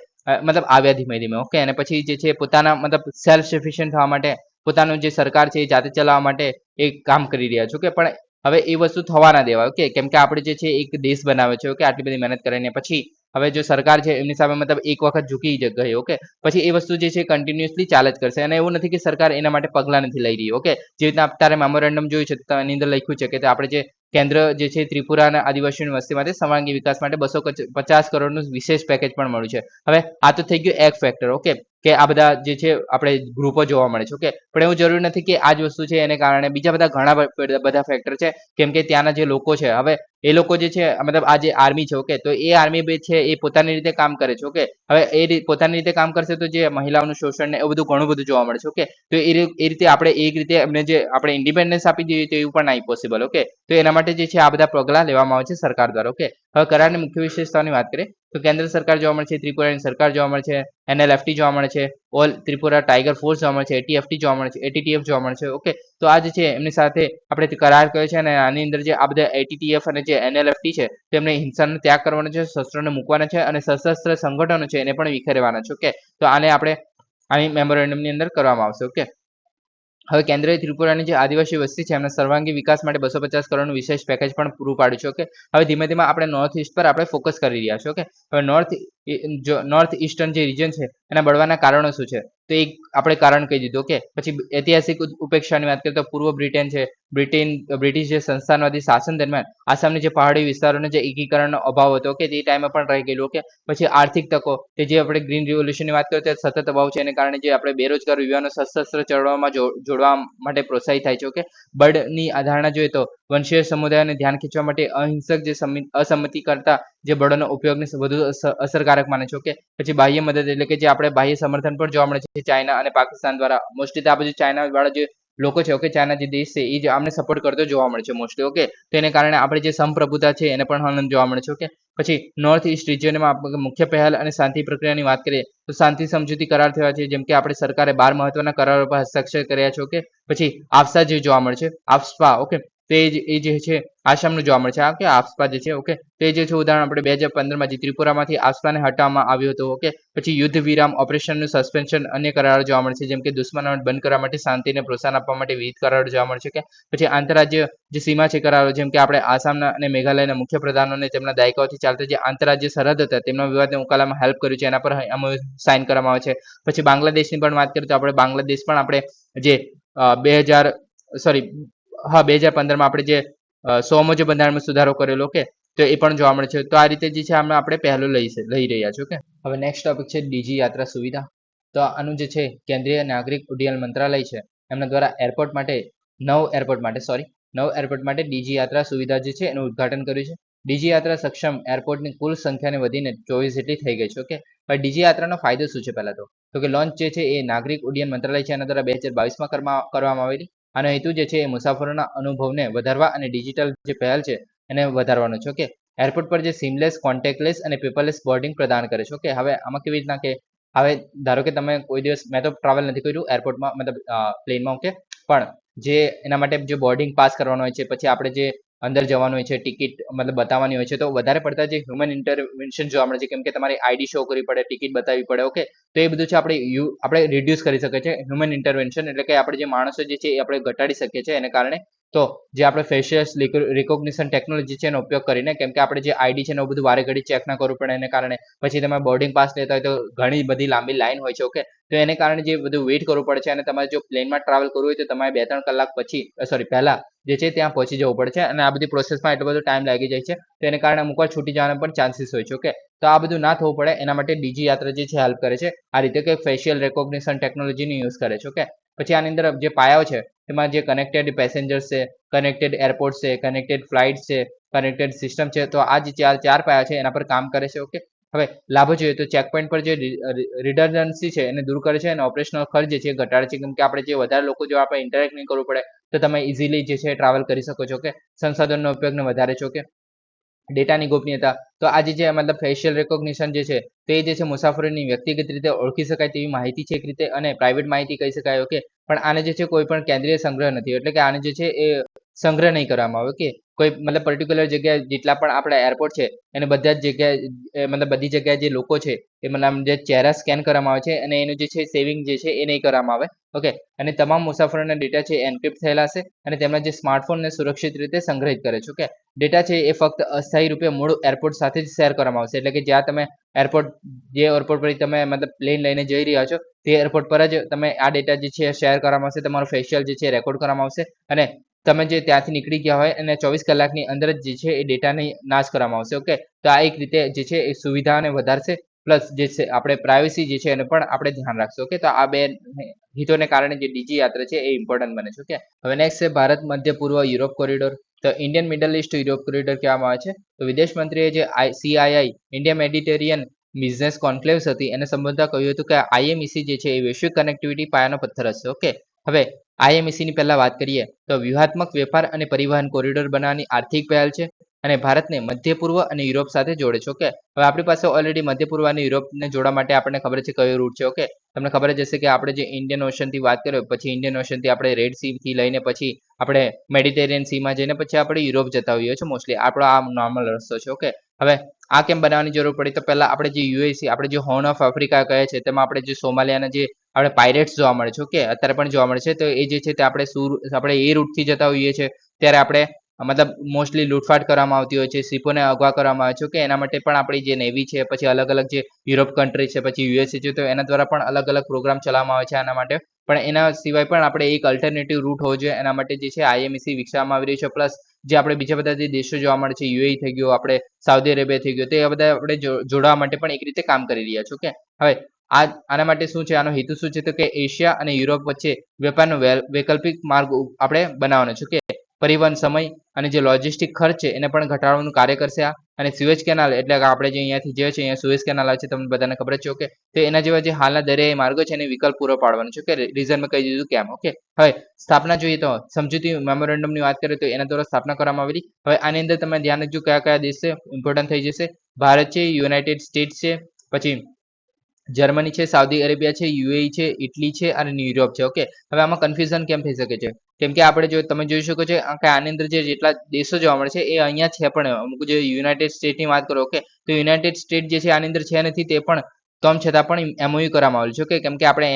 મતલબ આવ્યા ધીમે ધીમે. ઓકે, અને પછી જે છે પોતાના મતલબ સેલ્ફ સફિશિયન્ટ થવા માટે પોતાનું જે સરકાર છે એ જાતે ચલાવવા માટે એ કામ કરી રહ્યા છે. ઓકે, પણ હવે એ વસ્તુ થવા ના દેવાય. ઓકે, કેમ કે આપણે જે છે એક દેશ બનાવે છે. ઓકે, આટલી બધી મહેનત કરીને પછી હવે જો સરકાર છે એમની સામે મતલબ એક વખત ઝૂકી ગઈ. ઓકે, પછી એ વસ્તુ જે છે કન્ટિન્યુઅસલી ચાલે જ કરશે, અને એવું નથી કે સરકાર એના માટે પગલાં નથી લઈ રહી. ઓકે, જે રીતના અત્યારે મેમોરેન્ડમ જોયું છે તો એની અંદર લખ્યું છે કે આપણે જે કેન્દ્ર જે છે ત્રિપુરાના આદિવાસીઓની વસ્તી માટે સર્વાંગી વિકાસ માટે 250 કરોડનું વિશેષ પેકેજ પણ મળ્યું છે. હવે આ તો થઈ ગયું એક ફેક્ટર. ઓકે, કે આ બધા જે છે આપણે ગ્રુપો જોવા મળે છે. ઓકે, પણ એવું જરૂરી નથી કે આ જ વસ્તુ છે એને કારણે બીજા બધા ઘણા બધા ફેક્ટર છે, કેમ કે ત્યાંના જે લોકો છે, હવે એ લોકો જે છે મતલબ આ જે આર્મી છે, ઓકે, તો એ આર્મી બી છે એ પોતાની રીતે કામ કરે છે. ઓકે, હવે પોતાની રીતે કામ કરશે તો જે મહિલાઓનું શોષણ ને એવું બધું ઘણું બધું જોવા મળે છે. ઓકે, તો એ રીતે આપણે એક રીતે એમને જે આપણે ઇન્ડિપેન્ડન્સ આપી દઈએ તો એવું પણ નહીં પોસિબલ. ઓકે, તો એના માટે જે છે આ બધા પગલાં લેવામાં આવે છે સરકાર દ્વારા. ઓકે, હવે કરારની મુખ્ય વિશેષતાઓની વાત કરીએ તો કેન્દ્ર સરકાર જોવા મળે છે, ત્રિપુરાની સરકાર જોવા મળે છે, NLFT જોવા મળે છે, ઓલ ત્રિપુરા ટાઈગર ફોર્સ જોવા મળે છે, ATFT જોવા મળે છે, ATTF જોવા મળે છે. ઓકે, તો આ જે છે એમની સાથે આપણે કરાર કર્યો છે અને આની અંદર જે આ બધા ATTF અને જે NLFT છે તેમને હિંસાનો ત્યાગ કરવાનો છે, શસ્ત્રોને મૂકવાના છે અને સશસ્ત્ર સંગઠનો છે એને પણ વિખેરવાના છે. ઓકે, તો આને આપણે આની મેમોરેન્ડમની અંદર કરવામાં આવશે. ઓકે, હવે કેન્દ્રએ ત્રિપુરાની જે આદિવાસી વસ્તી છે એમના સર્વાંગી વિકાસ માટે 250 કરોડનું વિશેષ પેકેજ પણ પૂરું પાડ્યું છે. ઓકે, હવે ધીમે ધીમે આપણે નોર્થ ઇસ્ટ પર આપણે ફોકસ કરી રહ્યા છીએ. ઓકે, હવે નોર્થ ઇસ્ટર્ન જે રીજન છે એના બળવાના કારણો શું છે તો એક આપણે કારણ કહી દીધું. ઓકે, પછી ઐતિહાસિક ઉપેક્ષાની વાત કરીએ તો પૂર્વ બ્રિટન છે, બ્રિટિશ જે સંસ્થાનવાદી શાસન દરમિયાન આસામની જે પહાડી વિસ્તારોને જે એકીકરણનો અભાવ હતો કે તે ટાઈમે પણ રહી ગયેલું. ઓકે, પછી આર્થિક તકો તે જે આપણે ગ્રીન રિવોલ્યુશનની વાત કરીએ તો સતત અભાવ છે, એને કારણે જે આપણે બેરોજગાર યુવાનો સશસ્ત્ર ચળવળમાં જોડવા માટે પ્રોત્સાહિત થાય છે. ઓકે, બળની ધારણા જોઈએ તો વંશીય સમુદાયોને ધ્યાન ખેંચવા માટે અહિંસક જે અસંમતિ કરતા જે બળોનો ઉપયોગને વધુ અસરકારક માને છે. ઓકે, પછી બાહ્ય મદદ એટલે કે જે આપણે બાહ્ય સમર્થન પણ જોવા મળે છે ચાઇના અને પાકિસ્તાન દ્વારા. મોસ્ટલી આ બધું ચાઇના વાળા જે લોકો છે, ઓકે, ચાઇના જે દેશ છે એ જ આમને સપોર્ટ કરતો જોવા મળે છે મોસ્ટલી. ઓકે, તો એને કારણે આપણે જે સંપ્રભુતા છે એને પણ હનન જોવા મળે છે. ઓકે, પછી નોર્થ ઇસ્ટ રિજિયનમાં મુખ્ય પહેલ અને શાંતિ પ્રક્રિયાની વાત કરીએ તો શાંતિ સમજૂતી કરાર થયા છે, જેમ કે આપણે સરકારે 12 મહત્વના કરારો પર હસ્તાક્ષર કર્યા છે. ઓકે, પછી આફ્સા જે જોવા મળે છે, આફસ્પા. ઓકે, તે એ જે છે આસામનું જોવા મળે છે. આ કે આફસ્પા જે છે, ઓકે, તે જે છે ઉદાહરણ આપણે 2015માં જે ત્રિપુરામાંથી આફસ્પાને હટાવવામાં આવ્યું હતું. ઓકે, પછી યુદ્ધ વિરામ ઓપરેશનનું સસ્પેન્શન અન્ય કરારો જોવા મળે છે, જેમ કે દુશ્મનાવટ બંધ કરવા માટે શાંતિને પ્રોત્સાહન આપવા માટે વિવિધ કરારો જોવા મળે છે. કે પછી આંતરરાજ્ય જે સીમા છે કરારો, જેમ કે આપણે આસામના અને મેઘાલયના મુખ્ય પ્રધાનોને તેમના દાયકાઓથી ચાલતા જે આંતરરાજ્ય સરહદ હતા તેમના વિવાદને ઉકેલવામાં હેલ્પ કર્યું છે, એના પર સાઇન કરવામાં આવે છે. પછી બાંગ્લાદેશની પણ વાત કરીએ તો આપણે બાંગ્લાદેશ પણ આપણે જે 2015માં આપણે જે 100મો જે બંધારણમાં સુધારો કરેલો. ઓકે, તો એ પણ જોવા મળે છે. તો આ રીતે જે છે આમાં આપણે પહેલું લઈ રહ્યા છે. ઓકે, હવે નેક્સ્ટ ટોપિક છે ડીજી યાત્રા સુવિધા. તો આનું જે છે કેન્દ્રીય નાગરિક ઉડ્ડયન મંત્રાલય છે એમના દ્વારા નવ એરપોર્ટ માટે ડીજી યાત્રા સુવિધા જે છે એનું ઉદ્ઘાટન કર્યું છે. ડીજી યાત્રા સક્ષમ એરપોર્ટની કુલ સંખ્યાને વધીને 24 જેટલી થઈ ગઈ છે. ઓકે, હવે ડીજી યાત્રાનો ફાયદો શું છે પહેલા તો કે લોન્ચ જે છે એ નાગરિક ઉડ્ડયન મંત્રાલય છે એના દ્વારા 2022માં કરવામાં આવેલી. આનો હેતુ જે છે એ મુસાફરોના અનુભવને વધારવા અને ડિજિટલ જે પહેલ છે એને વધારવાનો છે. ઓકે, એરપોર્ટ પર જે સીમલેસ, કોન્ટેક્ટલેસ અને પેપરલેસ બોર્ડિંગ પ્રદાન કરે છે. ઓકે, હવે આમાં કેવી રીતના કે હવે ધારો કે તમે કોઈ દિવસ, મેં તો ટ્રાવેલ નથી કર્યું એરપોર્ટમાં, મતલબ પ્લેનમાં. ઓકે, પણ જે એના માટે જે બોર્ડિંગ પાસ કરવાનો હોય છે, પછી આપણે જે અંદર જવાનું હોય છે, ટિકિટ મતલબ બતાવવાની હોય છે, તો વધારે પડતા જે હ્યુમન ઇન્ટરવેન્શન જોવા મળે છે, કેમ કે તમારી આઈડી શો કરવી પડે, ટિકિટ બતાવવી પડે. ઓકે, તો એ બધું છે આપણે રિડ્યુસ કરી શકીએ છીએ હ્યુમન ઇન્ટરવેન્શન, એટલે કે આપણે જે માણસો જે છે એ આપણે ઘટાડી શકીએ છીએ એને કારણે. તો જે આપણે ફેશિયલ રિકોગ્નિશન ટેકનોલોજી છે એનો ઉપયોગ કરીને, કેમ કે આપણે જે આઈડી છે એનું બધું વારે ઘડી ચેક ના કરવું પડે એને કારણે. પછી તમે બોર્ડિંગ પાસ લેતા હોય તો ઘણી બધી લાંબી લાઈન હોય છે. ઓકે, તો એને કારણે જે બધું વેઇટ કરવું પડે છે અને તમારે જો પ્લેનમાં ટ્રાવેલ કરવું હોય તો તમારે 2-3 કલાક પહેલા જે છે ત્યાં પહોંચી જવું પડે છે અને આ બધી પ્રોસેસમાં એટલો બધો ટાઈમ લાગી જાય છે, તો એને કારણે અમુક વાર છૂટી જવાના પણ ચાન્સીસ હોય છે. ઓકે, તો આ બધું ના થવું પડે એના માટે ડીજી યાત્રા જે છે હેલ્પ કરે છે આ રીતે કે ફેશિયલ રેકોગ્નિશન ટેકનોલોજીનો યુઝ કરે છે. ઓકે, પછી આની અંદર જે પાયાઓ છે એમાં જે કનેક્ટેડ પેસેન્જર્સ છે, કનેક્ટેડ એરપોર્ટ છે, કનેક્ટેડ ફ્લાઇટ છે, કનેક્ટેડ સિસ્ટમ છે, તો આ જે ચાર પાયા છે એના પર કામ કરે છે. ઓકે, હવે લાભો જોઈએ તો ચેકપોઈન્ટ પર જે રિડન્ડન્સી છે એને દૂર કરે છે અને ઓપરેશનલ ખર્ચ જે છે એ ઘટાડે છે, કેમ કે આપણે જે વધારે લોકો જો આપણે ઇન્ટરેક્ટ નહીં કરવું પડે તો તમે ઇઝીલી જે છે ટ્રાવેલ કરી શકો છો. ઓકે, સંસાધનનો ઉપયોગને વધારે છે. ઓકે, ડેટાની ગોપનીયતા, તો આજે જે મતલબ ફેશિયલ રેકોગ્નિશન જે છે તે જે છે મુસાફરોની વ્યક્તિગત રીતે ઓળખી શકાય તેવી માહિતી છે એક રીતે, અને પ્રાઇવેટ માહિતી કહી શકાય. ઓકે, પણ આને જે છે કોઈ પણ કેન્દ્રીય સંગ્રહ નથી, એટલે કે આને જે છે એ સંગ્રહ નહીં કરવામાં આવે. ઓકે, કોઈ મતલબ પર્ટિક્યુલર જગ્યાએ જેટલા પણ આપણે એરપોર્ટ છે એને બધા જ જગ્યાએ મતલબ બધી જગ્યાએ જે લોકો છે એ મતલબ જે ચહેરા સ્કેન કરવામાં આવે છે અને એનું જે છે સેવિંગ જે છે એ નહીં કરવામાં આવે. ઓકે, અને તમામ મુસાફરોના ડેટા છે એન્ક્રિપ્ટ થયેલા છે અને તેમના જે સ્માર્ટફોનને સુરક્ષિત રીતે સંગ્રહિત કરે છે. ઓકે, ડેટા છે એ ફક્ત અસ્થાયી રૂપે મૂળ એરપોર્ટ સાથે જ શેર કરવામાં આવશે, એટલે કે જ્યાં તમે જે એરપોર્ટ પર તમે મતલબ પ્લેન લઈને જઈ રહ્યા છો તે એરપોર્ટ પર જ તમે આ ડેટા જે છે શેર કરવામાં આવશે, તમારો ફેશિયલ જે છે રેકોર્ડ કરવામાં આવશે અને તમે જે ત્યાંથી નીકળી ગયા હોય અને 24 કલાકની અંદર જ જે છે એ ડેટાને નાશ કરવામાં આવશે. ઓકે, તો આ એક રીતે જે છે એ સુવિધાને વધારશે પ્લસ જે છે આપણે પ્રાઇવસી જે છે એને પણ આપણે ધ્યાન રાખશું. ઓકે, તો આ બે હિતોને કારણે જે ડીજી યાત્રા છે એ ઇમ્પોર્ટન્ટ બને છે. ઓકે, હવે નેક્સ્ટ છે ભારત મધ્ય પૂર્વ યુરોપ કોરિડોર. તો Indian middle east Europe corridor કહેવામાં આવે છે. તો વિદેશ મંત્રીએ જે CII ઇન્ડિયા મેડિટેરિયન બિઝનેસ કોન્ક્લેવ્સ હતી એને સંબોધતા કહ્યું હતું કે IMEC જે છે એ વૈશ્વિક કનેક્ટિવિટી પાયાનો પથ્થર હશે. ઓકે, હવે IMEC ની પહેલા વાત કરીએ તો વ્યૂહાત્મક વેપાર અને પરિવહન કોરિડોર બનાવવાની આર્થિક પહેલ છે અને ભારતને મધ્ય પૂર્વ અને યુરોપ સાથે જોડે છે. ઓકે, હવે આપણી પાસે ઓલરેડી મધ્ય પૂર્વ અને યુરોપને જોડવા માટે આપણને ખબર છે કયો રૂટ છે. ઓકે, તમને ખબર જ હશે કે આપણે જે ઇન્ડિયન ઓશન થી વાત કરીએ પછી ઇન્ડિયન ઓશન થી આપણે રેડ સી થી લઈને પછી આપણે મેડિટેરિયન સીમાં જઈને પછી આપણે યુરોપ જતા હોઈએ છીએ મોસ્ટલી. આપણો આ નોર્મલ રસ્તો છે. ઓકે, હવે આ કેમ બનાવવાની જરૂર પડી? તો પહેલા આપણે જે યુએસી આપણે જે હોર્ન ઓફ આફ્રિકા કહે છે તેમાં આપણે જે સોમાલિયાના જે આપણે પાયરેટ્સ જોવા મળે છે. ઓકે, અત્યારે પણ જોવા મળે છે. તો એ જે છે તે આપણે એ રૂટથી જતા હોઈએ છીએ ત્યારે આપણે મતલબ મોસ્ટલી લૂંટફાટ કરવામાં આવતી હોય છે, શિપોને અગવા કરવામાં આવે છે. કે એના માટે પણ આપણી જે નેવી છે પછી અલગ અલગ જે યુરોપ કન્ટ્રી છે પછી યુએસએ છે તો એના દ્વારા પણ અલગ અલગ પ્રોગ્રામ ચલાવવામાં આવે છે આના માટે. પણ એના સિવાય પણ આપણે એક અલ્ટરનેટિવ રૂટ હોવો જોઈએ. એના માટે જે છે IMEC વિકસાવવામાં આવી રહી છે. પ્લસ જે આપણે બીજા બધા જે દેશો જોવા મળે છે, UAE થઈ ગયો, આપણે સાઉદી અરેબિયા થઈ ગયો, તો એ બધા આપણે જોડવા માટે પણ એક રીતે કામ કરી રહ્યા છે. ઓકે, હવે આના માટે શું છે, આનો હેતુ શું છે? તો કે એશિયા અને યુરોપ વચ્ચે વેપારનો વૈકલ્પિક માર્ગ આપણે બનાવવાનો છે. કે પરિવહન સમય અને જે લોજિસ્ટિક ખર્ચ છે એને પણ ઘટાડવાનું કાર્ય કરશે આ. અને સુએઝ કેનાલ એટલે કે આપણે જે અહીંયાથી જે છે અહીંયા સુએઝ કેનાલ આવે છે તમને બધાને ખબર છે. ઓકે, તો એના જેવા જે હાલના દરિયાઈ માર્ગો છે એને વિકલ્પ પૂરો પાડવાનો છે. કે રીઝન મેં કહી દીધું કેમ. ઓકે, હવે સ્થાપના જોઈએ તો સમજૂતી મેમોરેન્ડમની વાત કરીએ તો એના દ્વારા સ્થાપના કરવામાં આવેલી. હવે આની અંદર તમે ધ્યાન રાખજો કયા કયા દેશ છે ઇમ્પોર્ટન્ટ થઈ જશે. ભારત છે, યુનાઇટેડ સ્ટેટ્સ છે, પછી જર્મની છે, સાઉદી અરેબિયા છે, UAE છે, ઇટલી છે અને યુરોપ છે. ઓકે, હવે આમાં કન્ફ્યુઝન કેમ થઈ શકે છે? કેમ કે આપણે જો તમે જોઈ શકો છો કે આની અંદર જે જેટલા દેશો જોવા મળે છે એ અહીંયા છે પણ અમુક જે યુનાઇટેડ સ્ટેટની વાત કરો. ઓકે, તો યુનાઇટેડ સ્ટેટ જે છે આની અંદર છે નથી તે પણ તેમ છતાં પણ MOU કરવામાં આવેલું છે. ઓકે, કેમ કે આપણે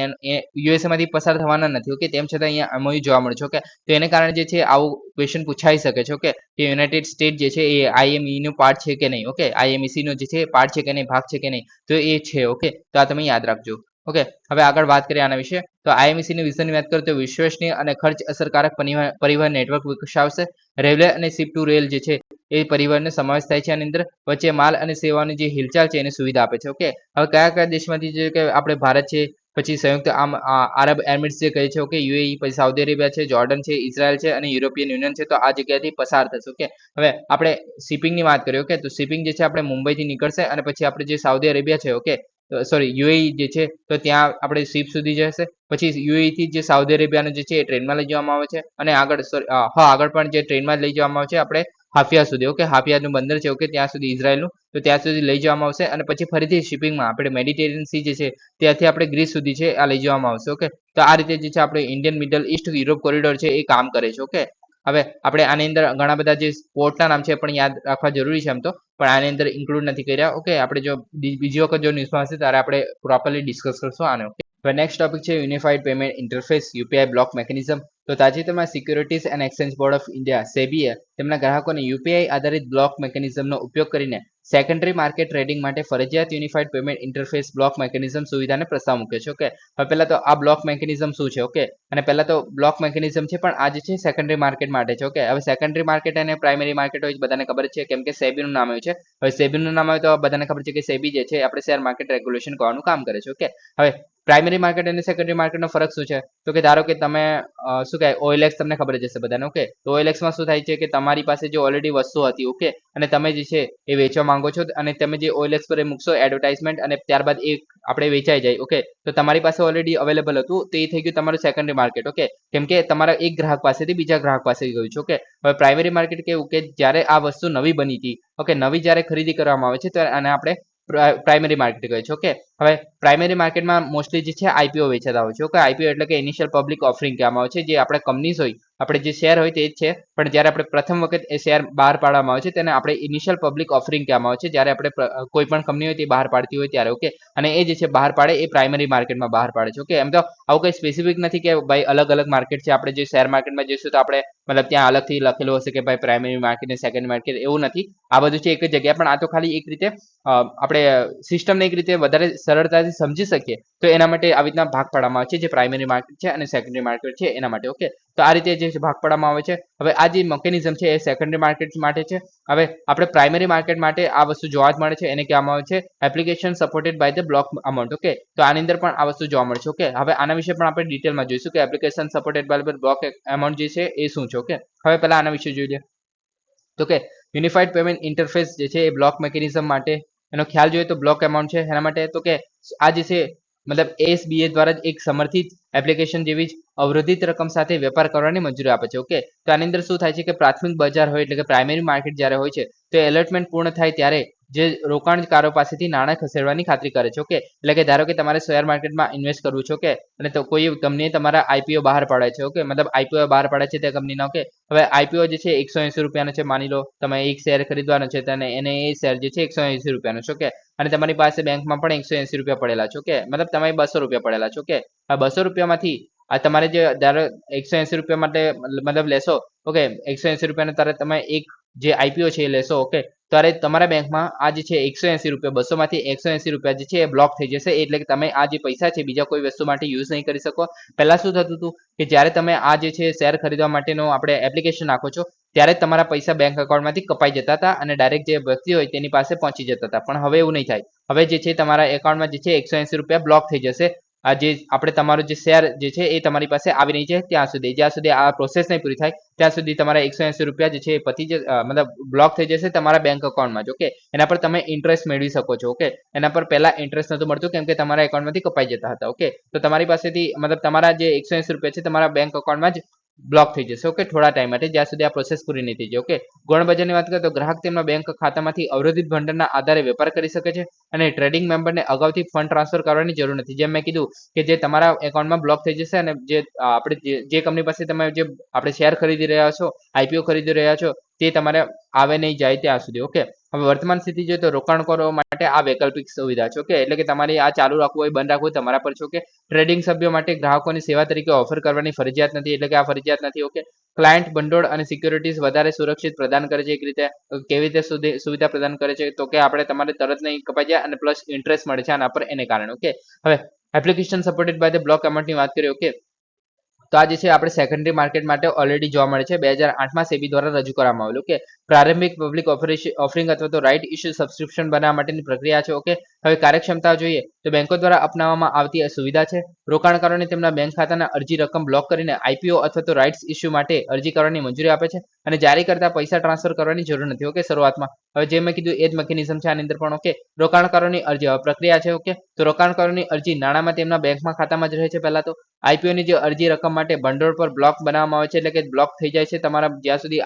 USA માંથી પસાર થવાના નથી. ઓકે, તેમ છતાં અહીંયા MOU જોવા મળે છે. ઓકે, તો એને કારણે જે છે આવું ક્વેશ્ચન પૂછાઈ શકે છે. ઓકે, કે યુનાઇટેડ સ્ટેટ જે છે એ IME નું પાર્ટ છે કે નહીં. ઓકે, IMEC નો જે છે પાર્ટ છે કે નહીં, ભાગ છે કે નહીં, તો એ છે. ઓકે, તો આ તમે યાદ રાખજો. ઓકે, હવે આગળ વાત કરીએ આના વિશે. તો IMEC ની વિઝનની વાત કરીએ તો વિશ્વસનીય અને ખર્ચ અસરકારક પરિવહન નેટવર્ક વિકસાવશે. રેલવે અને શિપ ટુ રેલ જે છે એ પરિવહનનો સમાવેશ થાય છે. આની અંદર વચ્ચે માલ અને સેવાની જે હિલચાલ છે એને સુવિધા આપે છે. ઓકે, હવે કયા કયા દેશમાંથી જે કે આપણે ભારત છે, પછી સંયુક્ત આરબ એમિરેટ્સ જે કહે છે, ઓકે, UAE, પછી સાઉદી અરેબિયા છે, જોર્ડન છે, ઇઝરાયલ છે અને યુરોપિયન યુનિયન છે, તો આ જગ્યાથી પસાર થશે. ઓકે, હવે આપણે શિપિંગની વાત કરીએ. ઓકે, તો શિપિંગ જે છે આપણે મુંબઈથી નીકળશે અને પછી આપણે જે સાઉદી અરેબિયા છે, ઓકે, સોરી UAE જે છે તો ત્યાં આપણે શિપ સુધી જશે. પછી UAE થી જે સાઉદી અરેબિયાનો જે છે એ ટ્રેનમાં લઈ જવામાં આવે છે અને આગળ આગળ પણ જે ટ્રેનમાં લઈ જવામાં આવે છે આપણે હાફિયા સુધી. ઓકે, હાફિયાનું બંદર છે. ઓકે, ત્યાં સુધી ઇઝરાયલનું, તો ત્યાં સુધી લઈ જવામાં આવશે અને પછી ફરીથી શિપિંગમાં આપણે મેડિટેરિયન સી જે છે ત્યાંથી આપણે ગ્રીસ સુધી છે આ લઈ જવામાં આવશે. ઓકે, તો આ રીતે જે છે આપણે Indian middle east Europe corridor છે એ કામ કરે છે. ઓકે, હવે આપણે આની અંદર ઘણા બધા જે પોર્ટના નામ છે પણ યાદ રાખવા જરૂરી છે એમ તો, પણ આની અંદર ઇન્ક્લુડ નથી કર્યા. ઓકે, આપણે જો બીજી વખત જો ન્યૂઝમાં હશે ત્યારે આપણે પ્રોપરલી ડિસ્કસ કરશું આને. ઓકે, હવે નેક્સ્ટ ટોપિક છે unified payment interface UPI block mechanism. તો તાજેતરમાં Securities and Exchange Board of India સેબીએ તેમના ગ્રાહકોને UPI આધારિત બ્લોક મેકેનિઝમનો ઉપયોગ કરીને સેકન્ડરી માર્કેટ ટ્રેડિંગ માટે ફરજિયાત unified payment interface block mechanism સુવિધાને પ્રસ્તાવ મૂક્યો છે. ઓકે, હવે પહેલા તો આ બ્લોક મેકેનિઝમ શું છે? ઓકે, અને પહેલા તો બ્લોક મેકેનિઝમ છે પણ આ જે છે સેકન્ડરી માર્કેટ માટે છે. ઓકે, હવે સેકન્ડરી માર્કેટ અને પ્રાઇમરી માર્કેટ હોય બધાને ખબર છે કેમ કે સેબીનું નામ આવ્યું છે. હવે સેબીનું નામ આવે તો બધાને ખબર છે કે સેબી જે છે આપણે શેર માર્કેટ રેગ્યુલેશન કરવાનું કામ કરે છે. ઓકે, હવે પ્રાઇમરી માર્કેટ અને સેકન્ડરી માર્કેટનો ફરક શું છે? તો કે ધારો કે તમે શું કહે OLX તમને ખબર જ હશે બધાને. ઓકે, તો OLX માં શું થાય છે કે તમારી પાસે જે ઓલરેડી વસ્તુ હતી, ઓકે, અને તમે જે છે એ વેચવા માંગો છો અને તમે જે OLX પર મૂકશો એડવર્ટાઇઝમેન્ટ અને ત્યારબાદ એ આપણે વેચાઈ જાય. ઓકે, તો તમારી પાસે ઓલરેડી અવેલેબલ હતું તો એ થઈ ગયું તમારું સેકન્ડરી માર્કેટ. ઓકે, કેમ કે તમારા એક ગ્રાહક પાસેથી બીજા ગ્રાહક પાસે ગયું છે. ઓકે, હવે પ્રાઇમરી માર્કેટ કેવું કે જ્યારે આ વસ્તુ નવી બની હતી, ઓકે, નવી જ્યારે ખરીદી કરવામાં આવે છે તો આને આપણે પ્રાઇમરી માર્કેટ કહે છે. ઓકે, હવે પ્રાઇમરી માર્કેટમાં મોસ્ટલી જે છે IPO વેચાતા હોય છે. ઓકે, IPO એટલે કે ઇનિશિયલ પબ્લિક ઓફરિંગ કહેવામાં આવે છે. જે આપણે કંપનીઝ હોય આપણે જે શેર હોય તે જ છે પણ જ્યારે આપણે પ્રથમ વખત એ શેર બહાર પાડવામાં આવે છે તેને આપણે ઇનિશિયલ પબ્લિક ઓફરિંગ કહેવામાં આવે છે. જ્યારે આપણે કોઈ પણ કંપની હોય તે બહાર પાડતી હોય ત્યારે. ઓકે, અને એ જે છે બહાર પાડે એ પ્રાઇમરી માર્કેટમાં બહાર પાડે છે. ઓકે, એમ તો આવું કંઈ સ્પેસિફિક નથી કે ભાઈ અલગ અલગ માર્કેટ છે. આપણે જે શેર માર્કેટમાં જઈશું તો આપણે મતલબ ત્યાં અલગથી લખેલું હશે કે ભાઈ પ્રાઇમરી માર્કેટ અને સેકન્ડરી માર્કેટ, એવું નથી. આ બધું છે એક જ જગ્યાએ, પણ આ તો ખાલી એક રીતે આપણે સિસ્ટમને એક રીતે વધારે સરળતાથી સમજી શકીએ તો એના માટે આવી રીતના ભાગ પાડવામાં આવે છે જે પ્રાઇમરી માર્કેટ છે અને સેકન્ડરી માર્કેટ છે એના માટે. ઓકે, તો આ રીતે જે ભાગ પાડવામાં આવે છે. હવે આ જે મિકેનિઝમ છે એ સેકન્ડરી માર્કેટ માટે છે. હવે આપણે પ્રાઇમરી માર્કેટ માટે આ વસ્તુ જોવા જ મળે છે, એને કહેવામાં આવે છે application supported by the block amount. Okay, તો આની અંદર પણ આ વસ્તુ જોવા મળે છે. ઓકે, હવે આના વિશે પણ આપણે ડિટેલમાં જોઈશું કે application supported by block amount જે છે એ શું છે. ઓકે, હવે પહેલા આના વિશે જોઈ લે. તો કે યુનિફાઈડ પેમેન્ટ ઇન્ટરફેસ જે છે એ બ્લોક મિકેનિઝમ માટે એનો ખ્યાલ જોઈએ તો બ્લોક અમાઉન્ટ છે એના માટે. તો કે આ જે છે મતલબ ASBA દ્વારા જ એક સમર્થિત એપ્લિકેશન જેવી જ અવરોધિત રકમ સાથે વેપાર કરવાની મંજૂરી આપે છે. ઓકે, તો આની અંદર શું થાય છે કે પ્રાથમિક બજાર હોય એટલે કે પ્રાઇમરી માર્કેટ જ્યારે હોય છે તો એલોટમેન્ટ પૂર્ણ થાય ત્યારે જે રોકાણકારો પાસેથી નાણાં ખસેડવાની ખાતરી કરે છે. ઓકે, એટલે કે ધારો કે તમારે શેર માર્કેટમાં ઇન્વેસ્ટ કરવું છે. ઓકે, અને તો કોઈ કંપનીએ તમારા IPO બહાર પાડે છે. ઓકે, મતલબ IPO બહાર પાડે છે તે કંપનીના. ઓકે, હવે IPO જે છે 180 રૂપિયાનો છે, માની લો તમે એક શેર ખરીદવાનો છે અને એને એ શેર જે છે 180 રૂપિયાનો છે. ઓકે, અને તમારી પાસે બેંકમાં પણ 180 રૂપિયા પડેલા છે. ઓકે, મતલબ તમારે 200 રૂપિયા પડેલા છે. ઓકે, આ 200 રૂપિયામાંથી આ તમારે જે ધારો 180 રૂપિયા માટે મતલબ લેશો. ઓકે, 180 રૂપિયાનો તારે તમે એક જે IPO છે એ લેશો. ઓકે, ત્યારે તમારા બેંકમાં આ જે છે 180 રૂપિયા 200 માંથી 180 રૂપિયા જે છે એ બ્લોક થઈ જશે. એટલે કે તમે આ જે પૈસા છે બીજા કોઈ વસ્તુ માટે યુઝ નહીં કરી શકો. પહેલા શું થતું હતું કે જ્યારે તમે આ જે છે શેર ખરીદવા માટેનો આપણે એપ્લિકેશન નાખો છો ત્યારે તમારા પૈસા બેંક એકાઉન્ટમાંથી કપાઈ જતા હતા અને ડાયરેક્ટ જે વ્યક્તિ હોય તેની પાસે પહોંચી જતા હતા. પણ હવે એવું નહીં થાય. હવે જે છે તમારા એકાઉન્ટમાં જે છે 180 રૂપિયા બ્લોક થઈ જશે. આ જે આપણે તમારો જે શેર જે છે એ તમારી પાસે આવી નહીં છે ત્યાં સુધી, જ્યાં સુધી આ પ્રોસેસ નહીં પૂરી થાય ત્યાં સુધી તમારા 180 રૂપિયા જે છે એ પતી મતલબ બ્લોક થઈ જશે તમારા બેંક એકાઉન્ટમાં જ. ઓકે, એના પર તમે ઇન્ટરેસ્ટ મેળવી શકો છો. ઓકે, એના પર પહેલા ઇન્ટરેસ્ટ નહોતું મળતું કેમ કે તમારા એકાઉન્ટમાંથી કપાઈ જતા હતા. ઓકે, તો તમારી પાસેથી મતલબ તમારા જે 180 રૂપિયા છે તમારા બેંક એકાઉન્ટમાં જ બ્લોક થઈ જશે. ઓકે, થોડા ટાઈમ માટે જ્યાં સુધી આ પ્રોસેસ પૂરી નહીં થઈ જાય. ઓકે, ગૌણ બજારની વાત કરીએ તો ગ્રાહક તેમના બેંક ખાતામાંથી અવરોધિત ભંડોળના આધારે વેપાર કરી શકે છે અને ટ્રેડિંગ મેમ્બરને અગાઉથી ફંડ ટ્રાન્સફર કરવાની જરૂર નથી. જેમ મેં કીધું કે જે તમારા એકાઉન્ટમાં બ્લોક થઈ જશે અને જે આપણે જે કંપની પાસે તમે જે આપણે શેર ખરીદી રહ્યા છો, IPO ખરીદી રહ્યા છો તે તમારે આવે નહીં જાય ત્યાં સુધી. ઓકે, હવે વર્તમાન સ્થિતિ જોઈએ તો રોકાણકારો માટે આ વૈકલ્પિક સુવિધા છે. ઓકે, એટલે કે તમારે આ ચાલુ રાખવું હોય બંધ રાખવું હોય તમારા પર છે. ઓકે, ટ્રેડિંગ સભ્યો માટે ગ્રાહકોની સેવા તરીકે ઓફર કરવાની ફરજિયાત નથી. એટલે કે આ ફરજિયાત નથી. ઓકે, ક્લાયન્ટ ભંડોળ અને સિક્યોરિટીઝ વધારે સુરક્ષિત પ્રદાન કરે છે. એક રીતે કેવી રીતે સુવિધા પ્રદાન કરે છે તો કે આપણે તમારે તરત નહીં કપાઈ જાય અને પ્લસ ઇન્ટરેસ્ટ મળે છે આના પર એને કારણે. ઓકે, હવે application supported by the block અમાઉન્ટની વાત કરીએ. ઓકે, તો આ જે છે આપણે સેકન્ડરી માર્કેટ માટે ઓલરેડી જોવા મળે છે. 2008માં સેબી દ્વારા રજૂ કરવામાં આવેલું. ઓકે, પ્રારંભિક પબ્લિક ઓફરિંગ અથવા તો રાઇટ ઇશ્યુ સબસ્ક્રિપ્શન બનાવવા માટેની પ્રક્રિયા છે. ઓકે, હવે કાર્યક્ષમતા જોઈએ તો બેંકો દ્વારા અપનાવવામાં આવતી આ સુવિધા છે. રોકાણકારોને તેમના બેંક ખાતાના અરજી રકમ બ્લોક કરીને IPO અથવા તો રાઇટ્સ ઇશ્યુ માટે અરજી કરવાની મંજૂરી આપે છે અને જારી કરતા પૈસા ટ્રાન્સફર કરવાની જરૂર નથી. ઓકે, શરૂઆતમાં હવે જે મેં કીધું એ જ મિકેનિઝમ છે આની અંદર પણ. ઓકે, રોકાણકારોની અરજી પ્રક્રિયા છે. ઓકે, તો રોકાણકારોની અરજી નાણાંમાં તેમના બેંકમાં ખાતામાં જ રહે છે. પહેલા તો IPO ની જે અરજી રકમ માટે ભંડોળ પર બ્લોક બનાવવામાં આવે છે. એટલે કે બ્લોક થઈ જાય છે તમારા જ્યાં સુધી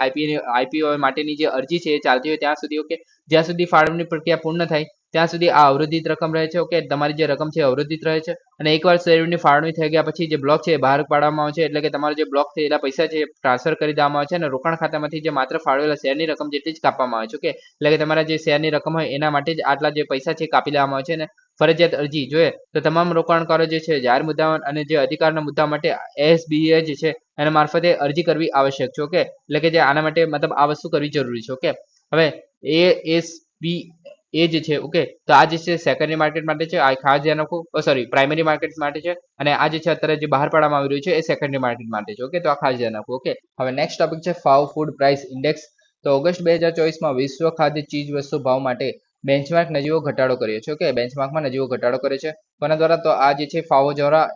IPO માટેની જે અરજી છે એ ચાલતી હોય ત્યાં સુધી. ઓકે, જ્યાં સુધી ફાળવણી પ્રક્રિયા પૂર્ણ થાય ત્યાં સુધી આ અવરોધિત રકમ રહે છે. ઓકે, તમારી જે રકમ છે અવરોધિત રહે છે અને એકવાર શેરની ફાળવણી થઈ ગયા પછી જે બ્લોક છે એ બહાર પાડવામાં આવે છે. એટલે કે તમારો જે બ્લોક થયેલા પૈસા છે એ ટ્રાન્સફર કરી દેવામાં આવે છે અને રોકાણ ખાતામાંથી જે માત્ર ફાળવેલા શેરની રકમ જેટલી જ કાપવામાં આવે છે. ઓકે, એટલે કે તમારા જે શેરની રકમ હોય એના માટે જ આટલા જે પૈસા છે કાપી લેવામાં આવે છે. અને ફરજિયાત અરજી જોઈએ તો તમામ રોકાણકારો જે છે જાહેર મુદ્દાઓ અને જે અધિકારના મુદ્દા માટે ASBA જે છે એના મારફતે અરજી કરવી આવશ્યક છે. ઓકે, એટલે કે જે આના માટે મતલબ આ વસ્તુ કરવી જરૂરી છે. ઓકે, હવે ASBA જે છે. ઓકે, તો આ જે છે સેકન્ડરી માર્કેટ માટે છે. આ ખાસ ધ્યાન રાખવું. સોરી, પ્રાઇમરી માર્કેટ માટે છે અને આ જે છે અત્યારે જે બહાર પાડવામાં આવી રહ્યું છે એ સેકન્ડરી માર્કેટ માટે છે. ઓકે, તો આ ખાસ ધ્યાન રાખવું. ઓકે, હવે નેક્સ્ટ ટોપિક છે FAO ફૂડ પ્રાઇસ ઇન્ડેક્સ. તો ઓગસ્ટ 2024માં વિશ્વ ખાદ્ય ચીજ વસ્તુ ભાવ માટે બેન્ચમાર્ક નજીવો ઘટાડો કર્યો છે. ઓકે, બેન્ચમાર્કમાં નજીવો ઘટાડો કર્યો છે કોના દ્વારા? તો આ જે છે FAO દ્વારા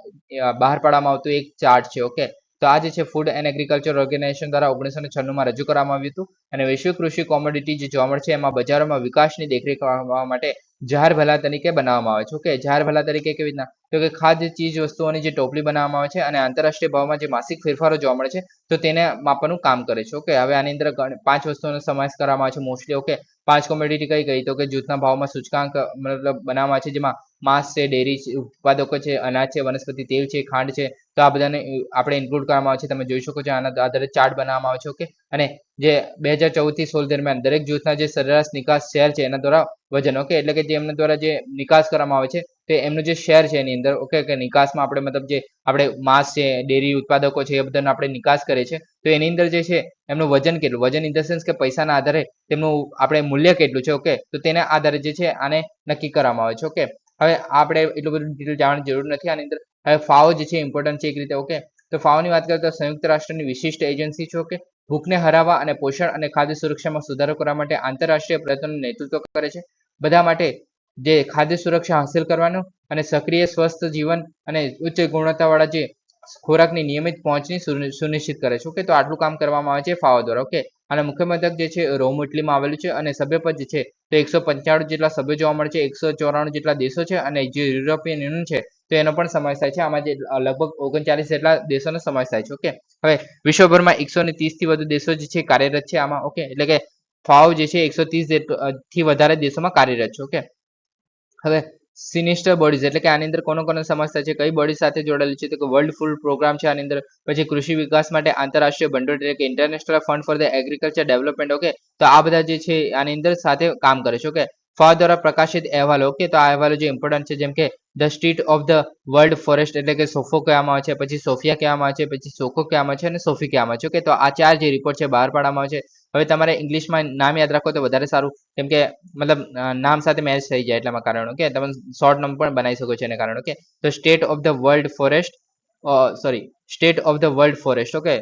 બહાર પાડવામાં આવતું એક ચાર્ટ છે. ઓકે, તો આ જે છે ફૂડ એન્ડ એગ્રીકલ્ચર ઓર્ગેનાઇઝેશન દ્વારા 1996માં રજૂ કરવામાં આવ્યું હતું અને વૈશ્વિક કૃષિ કોમોડિટી જે જોવા મળે છે એમાં બજારોમાં વિકાસની દેખરેખ કરવા માટે જાહેર ભલા તરીકે બનાવવામાં આવે છે. ઓકે, જાહેર ભલા તરીકે કેવી રીતના? તો કે ખાદ્ય ચીજ વસ્તુઓની જે ટોપલી બનાવવામાં આવે છે અને આંતરરાષ્ટ્રીય ભાવમાં જે માસિક ફેરફારો જોવા મળે છે તો તેને માપવાનું કામ કરે છે. ઓકે, હવે આની અંદર 5 વસ્તુઓનો સમાવેશ કરવામાં આવે છે મોસ્ટલી. ઓકે, 5 કોમોડિટી કઈ કઈ? તો કે જૂથના ભાવમાં સૂચકાંક મતલબ બનાવવામાં આવે છે જેમાં માંસ છે, ડેરી ઉત્પાદકો છે, અનાજ છે, વનસ્પતિ તેલ છે, ખાંડ છે, તો આ બધાને આપણે ઇન્ક્લુડ કરવામાં આવે છે. તમે જોઈ શકો છો આના આધારે ચાર્ટ બનાવવામાં આવે છે. ઓકે, અને જે 2014 થી 16 દરમિયાન દરેક જૂથના જે સરેરાશ નિકાસ શેર છે એના દ્વારા વજન. ઓકે, એટલે કે જે એમના દ્વારા જે નિકાસ કરવામાં આવે છે તે એમનું જે શેર છે એની અંદર. ઓકે, કે નિકાસમાં આપણે મતલબ જે આપણે માંસ છે, ડેરી ઉત્પાદકો છે એ બધાનો આપણે નિકાસ કરીએ છીએ તો એની અંદર જે છે એમનું વજન કેટલું? વજન ઇન ધ સેન્સ કે પૈસાના આધારે તેમનું આપણે મૂલ્ય કેટલું છે. ઓકે, તો તેના આધારે જે છે આને નક્કી કરવામાં આવે છે. ઓકે, હવે આપણે એટલું બધું ડિટેલ જાણવાની જરૂર નથી આની અંદર. હવે FAO જે છે ઇમ્પોર્ટન્ટ છે એક રીતે. ઓકે, તો ફાઓની વાત કરીએ તો સંયુક્ત રાષ્ટ્રની વિશિષ્ટ એજન્સી છે. ઓકે, ભૂખને હરાવવા અને પોષણ અને ખાદ્ય સુરક્ષામાં સુધારો કરવા માટે આંતરરાષ્ટ્રીય પ્રયત્નોનું નેતૃત્વ કરે છે. બધા માટે જે ખાદ્ય સુરક્ષા હાંસલ કરવાનું અને સક્રિય સ્વસ્થ જીવન અને ઉચ્ચ ગુણવત્તાવાળા જે ખોરાકની નિયમિત પહોંચની સુનિશ્ચિત કરે છે. ઓકે, તો આટલું કામ કરવામાં આવે છે ફાઓ દ્વારા. ઓકે, અને મુખ્ય મથક જે છે રોમ ઇટલીમાં આવેલું છે અને સભ્યપદ જે છે તો 195 જેટલા સભ્યો જોવા મળે છે, 194 જેટલા દેશો છે અને જે યુરોપિયન યુનિયન છે તો એનો પણ સમાવેશ થાય છે. આમાં જે લગભગ 39 જેટલા દેશોનો સમાવેશ થાય છે. ઓકે, હવે વિશ્વભરમાં 130 થી વધુ દેશો જે છે કાર્યરત છે આમાં. ઓકે, એટલે કે ફાઓ જે છે 130 થી વધારે દેશોમાં કાર્યરત છે. ઓકે, હવે સિનિસ્ટર બોડીઝ એટલે કે આની અંદર કોનો સમાવેશ થાય છે, કઈ બોડી સાથે જોડાયેલી છે, તો કે વર્લ્ડ ફૂડ પ્રોગ્રામ છે આની અંદર. પછી કૃષિ વિકાસ માટે આંતરરાષ્ટ્રીય ભંડોળ એટલે કે international fund for the agriculture development. Okay, તો આ બધા જે છે આની અંદર સાથે કામ કરે છે. ઓકે, ફાઓ દ્વારા પ્રકાશિત અહેવાલો. ઓકે, તો આ અહેવાલો જે ઇમ્પોર્ટન્ટ છે જેમ કે the state of the world forest એટલે કે સોફો કહેવામાં આવે છે, પછી સોફિયા કહેવામાં આવે છે, પછી સોકો કહેવામાં આવે છે અને સોફી કહેવામાં આવે છે. ઓકે, તો આ 4 જે રિપોર્ટ છે બહાર પાડવામાં આવે છે. હવે તમારે ઇંગ્લિશમાં નામ યાદ રાખો તો વધારે સારું, કેમ કે મતલબ નામ સાથે મેચ થઈ જાય એટલામાં કારણ. ઓકે, તમે શોર્ટ નામ પણ બનાવી શકો છો એને કારણે. ઓકે, તો state of the world forest state of the world forest. Okay,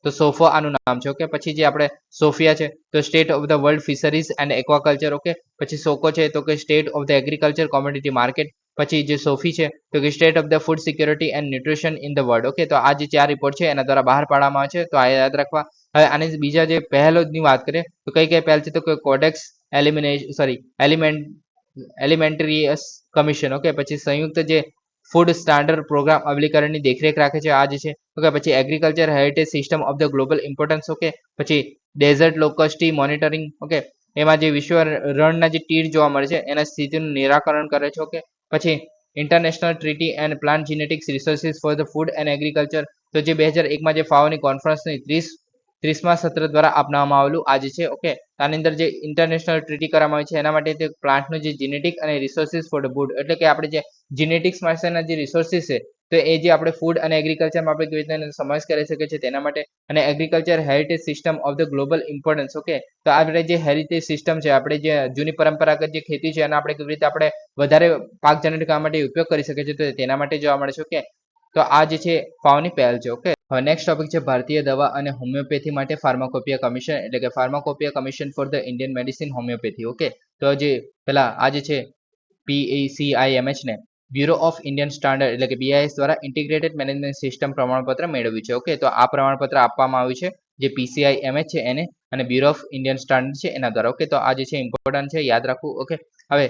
તો સોફો આનું નામ છે. ઓકે, પછી જે આપણે સોફિયા છે તો state of the world fisheries and aquaculture. Okay, પછી સોકો છે તો કે state of the agriculture commodity market. પછી જે સોફી છે તો કે state of the food security and nutrition in the world. Okay, તો આ જે 4 રિપોર્ટ છે એના દ્વારા બહાર પાડવામાં આવે છે, તો આ યાદ રાખવા. હવે આની બીજા જે પહેલોની વાત કરીએ તો કઈ પહેલ છે, તો કે કોડેક્સ એલિમેન્ટરીયસ કમિશન. ઓકે, પછી સંયુક્ત જે ફૂડ સ્ટાન્ડર્ડ પ્રોગ્રામ અમલીકરણની દેખરેખ રાખે છે આ જે છે. ઓકે, પછી agriculture heritage system of the global importance. Okay, પછી ડેઝર્ટ લોકસ્ટી મોનિટરિંગ. ઓકે, એમાં જે વિશ્વ રણના જે તીડ જોવા મળે છે એના સ્થિતિનું નિરાકરણ કરે છે. ઓકે, પછી international treaty and plant genetics resources for the food and agriculture. તો જે 2001માં જે ફાઓની કોન્ફરન્સની 30મા સત્ર દ્વારા અપનાવવામાં આવેલું આ જે છે. ઓકે, આની અંદર જે ઇન્ટરનેશનલ ટ્રીટી કરવામાં આવી છે એના માટે તે પ્લાન્ટનું જે જીનેટિક અને રિસોર્સિસ ફોર ધ ફૂડ એટલે કે આપણે જે જીનેટિક્સ માટેના જે રિસોર્સિસ છે તો એ જે આપણે ફૂડ અને એગ્રીકલ્ચરમાં આપણે કેવી રીતે સમાવેશ કરી શકીએ છીએ તેના માટે, અને agriculture heritage system of the global importance. Okay, તો આપણે જે હેરિટેજ સિસ્ટમ છે, આપણે જે જૂની પરંપરાગત જે ખેતી છે એના આપણે કેવી રીતે આપણે વધારે પાક જનરેટ કરવા માટે ઉપયોગ કરી શકીએ છીએ તો તેના માટે જોવા મળે છે. ઓકે, તો આ જે છે ફાઓની પહેલ છે. ઓકે, હવે નેક્સ્ટ ટોપિક છે ભારતીય દવા અને હોમિયોપેથી માટે ફાર્માકોપિયા કમિશન એટલે કે pharmacopoeia commission for the Indian medicine homoeopathy. Okay, તો જે પેલા આ જે છે PACIMH ને બ્યુરો ઓફ ઇન્ડિયન સ્ટાન્ડર્ડ એટલે કે BIS દ્વારા ઇન્ટિગ્રેટેડ મેનેજમેન્ટ સિસ્ટમ પ્રમાણપત્ર મેળવ્યું છે. ઓકે, તો આ પ્રમાણપત્ર આપવામાં આવ્યું છે જે PCIMH છે એને અને બ્યુરો ઓફ ઇન્ડિયન સ્ટાન્ડર્ડ છે એના દ્વારા. ઓકે, તો આ જે છે ઇમ્પોર્ટન્ટ છે, યાદ રાખવું. ઓકે, હવે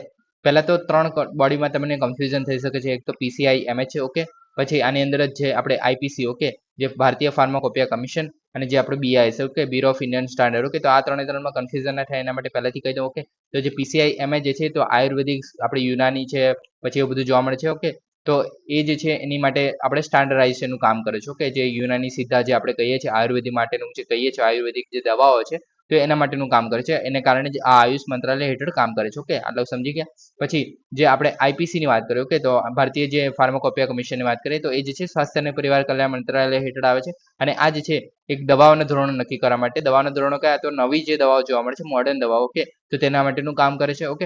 પહેલા તો 3 બોડીમાં તમને કન્ફ્યુઝન થઈ શકે છે. એક તો PCIMH છે. ઓકે, પછી આની અંદર જ છે આપણે IPC. ઓકે, જે ભારતીય ફાર્માકોપિયા કમિશન અને જે આપણે BIS. Okay, bureau of Indian standard. Okay, તો આ ત્રણમાં કન્ફ્યુઝન ના થાય એના માટે પહેલાથી કહી દઉં. ઓકે, તો જે PCIMH જે છે તો આયુર્વેદિક આપણે યુનાની છે પછી એવું બધું જોવા મળે છે. ઓકે, તો એ જે છે એની માટે આપણે સ્ટાન્ડર્ડાઇઝેશનનું કામ કરે છે. ઓકે, જે યુનાની સીધા જે આપણે કહીએ છીએ આયુર્વેદિક માટેનું જે કહીએ છીએ આયુર્વેદિક જે દવાઓ છે તો એના માટેનું કામ કરે છે, એને કારણે જ આ આયુષ મંત્રાલય હેઠળ કામ કરે છે. ઓકે, આટલું સમજી ગયા. પછી જે આપણે IPC ની વાત કરીએ. ઓકે, તો ભારતીય જે ફાર્માકોપિયા કમિશનની વાત કરીએ તો એ જે છે સ્વાસ્થ્ય અને પરિવાર કલ્યાણ મંત્રાલય હેઠળ આવે છે, અને આ જે છે એક દવાઓના ધોરણો નક્કી કરવા માટે. દવાના ધોરણો કયા, તો નવી જે દવાઓ જોવા મળે છે મોડર્ન દવાઓ. ઓકે, તો તેના માટેનું કામ કરે છે. ઓકે,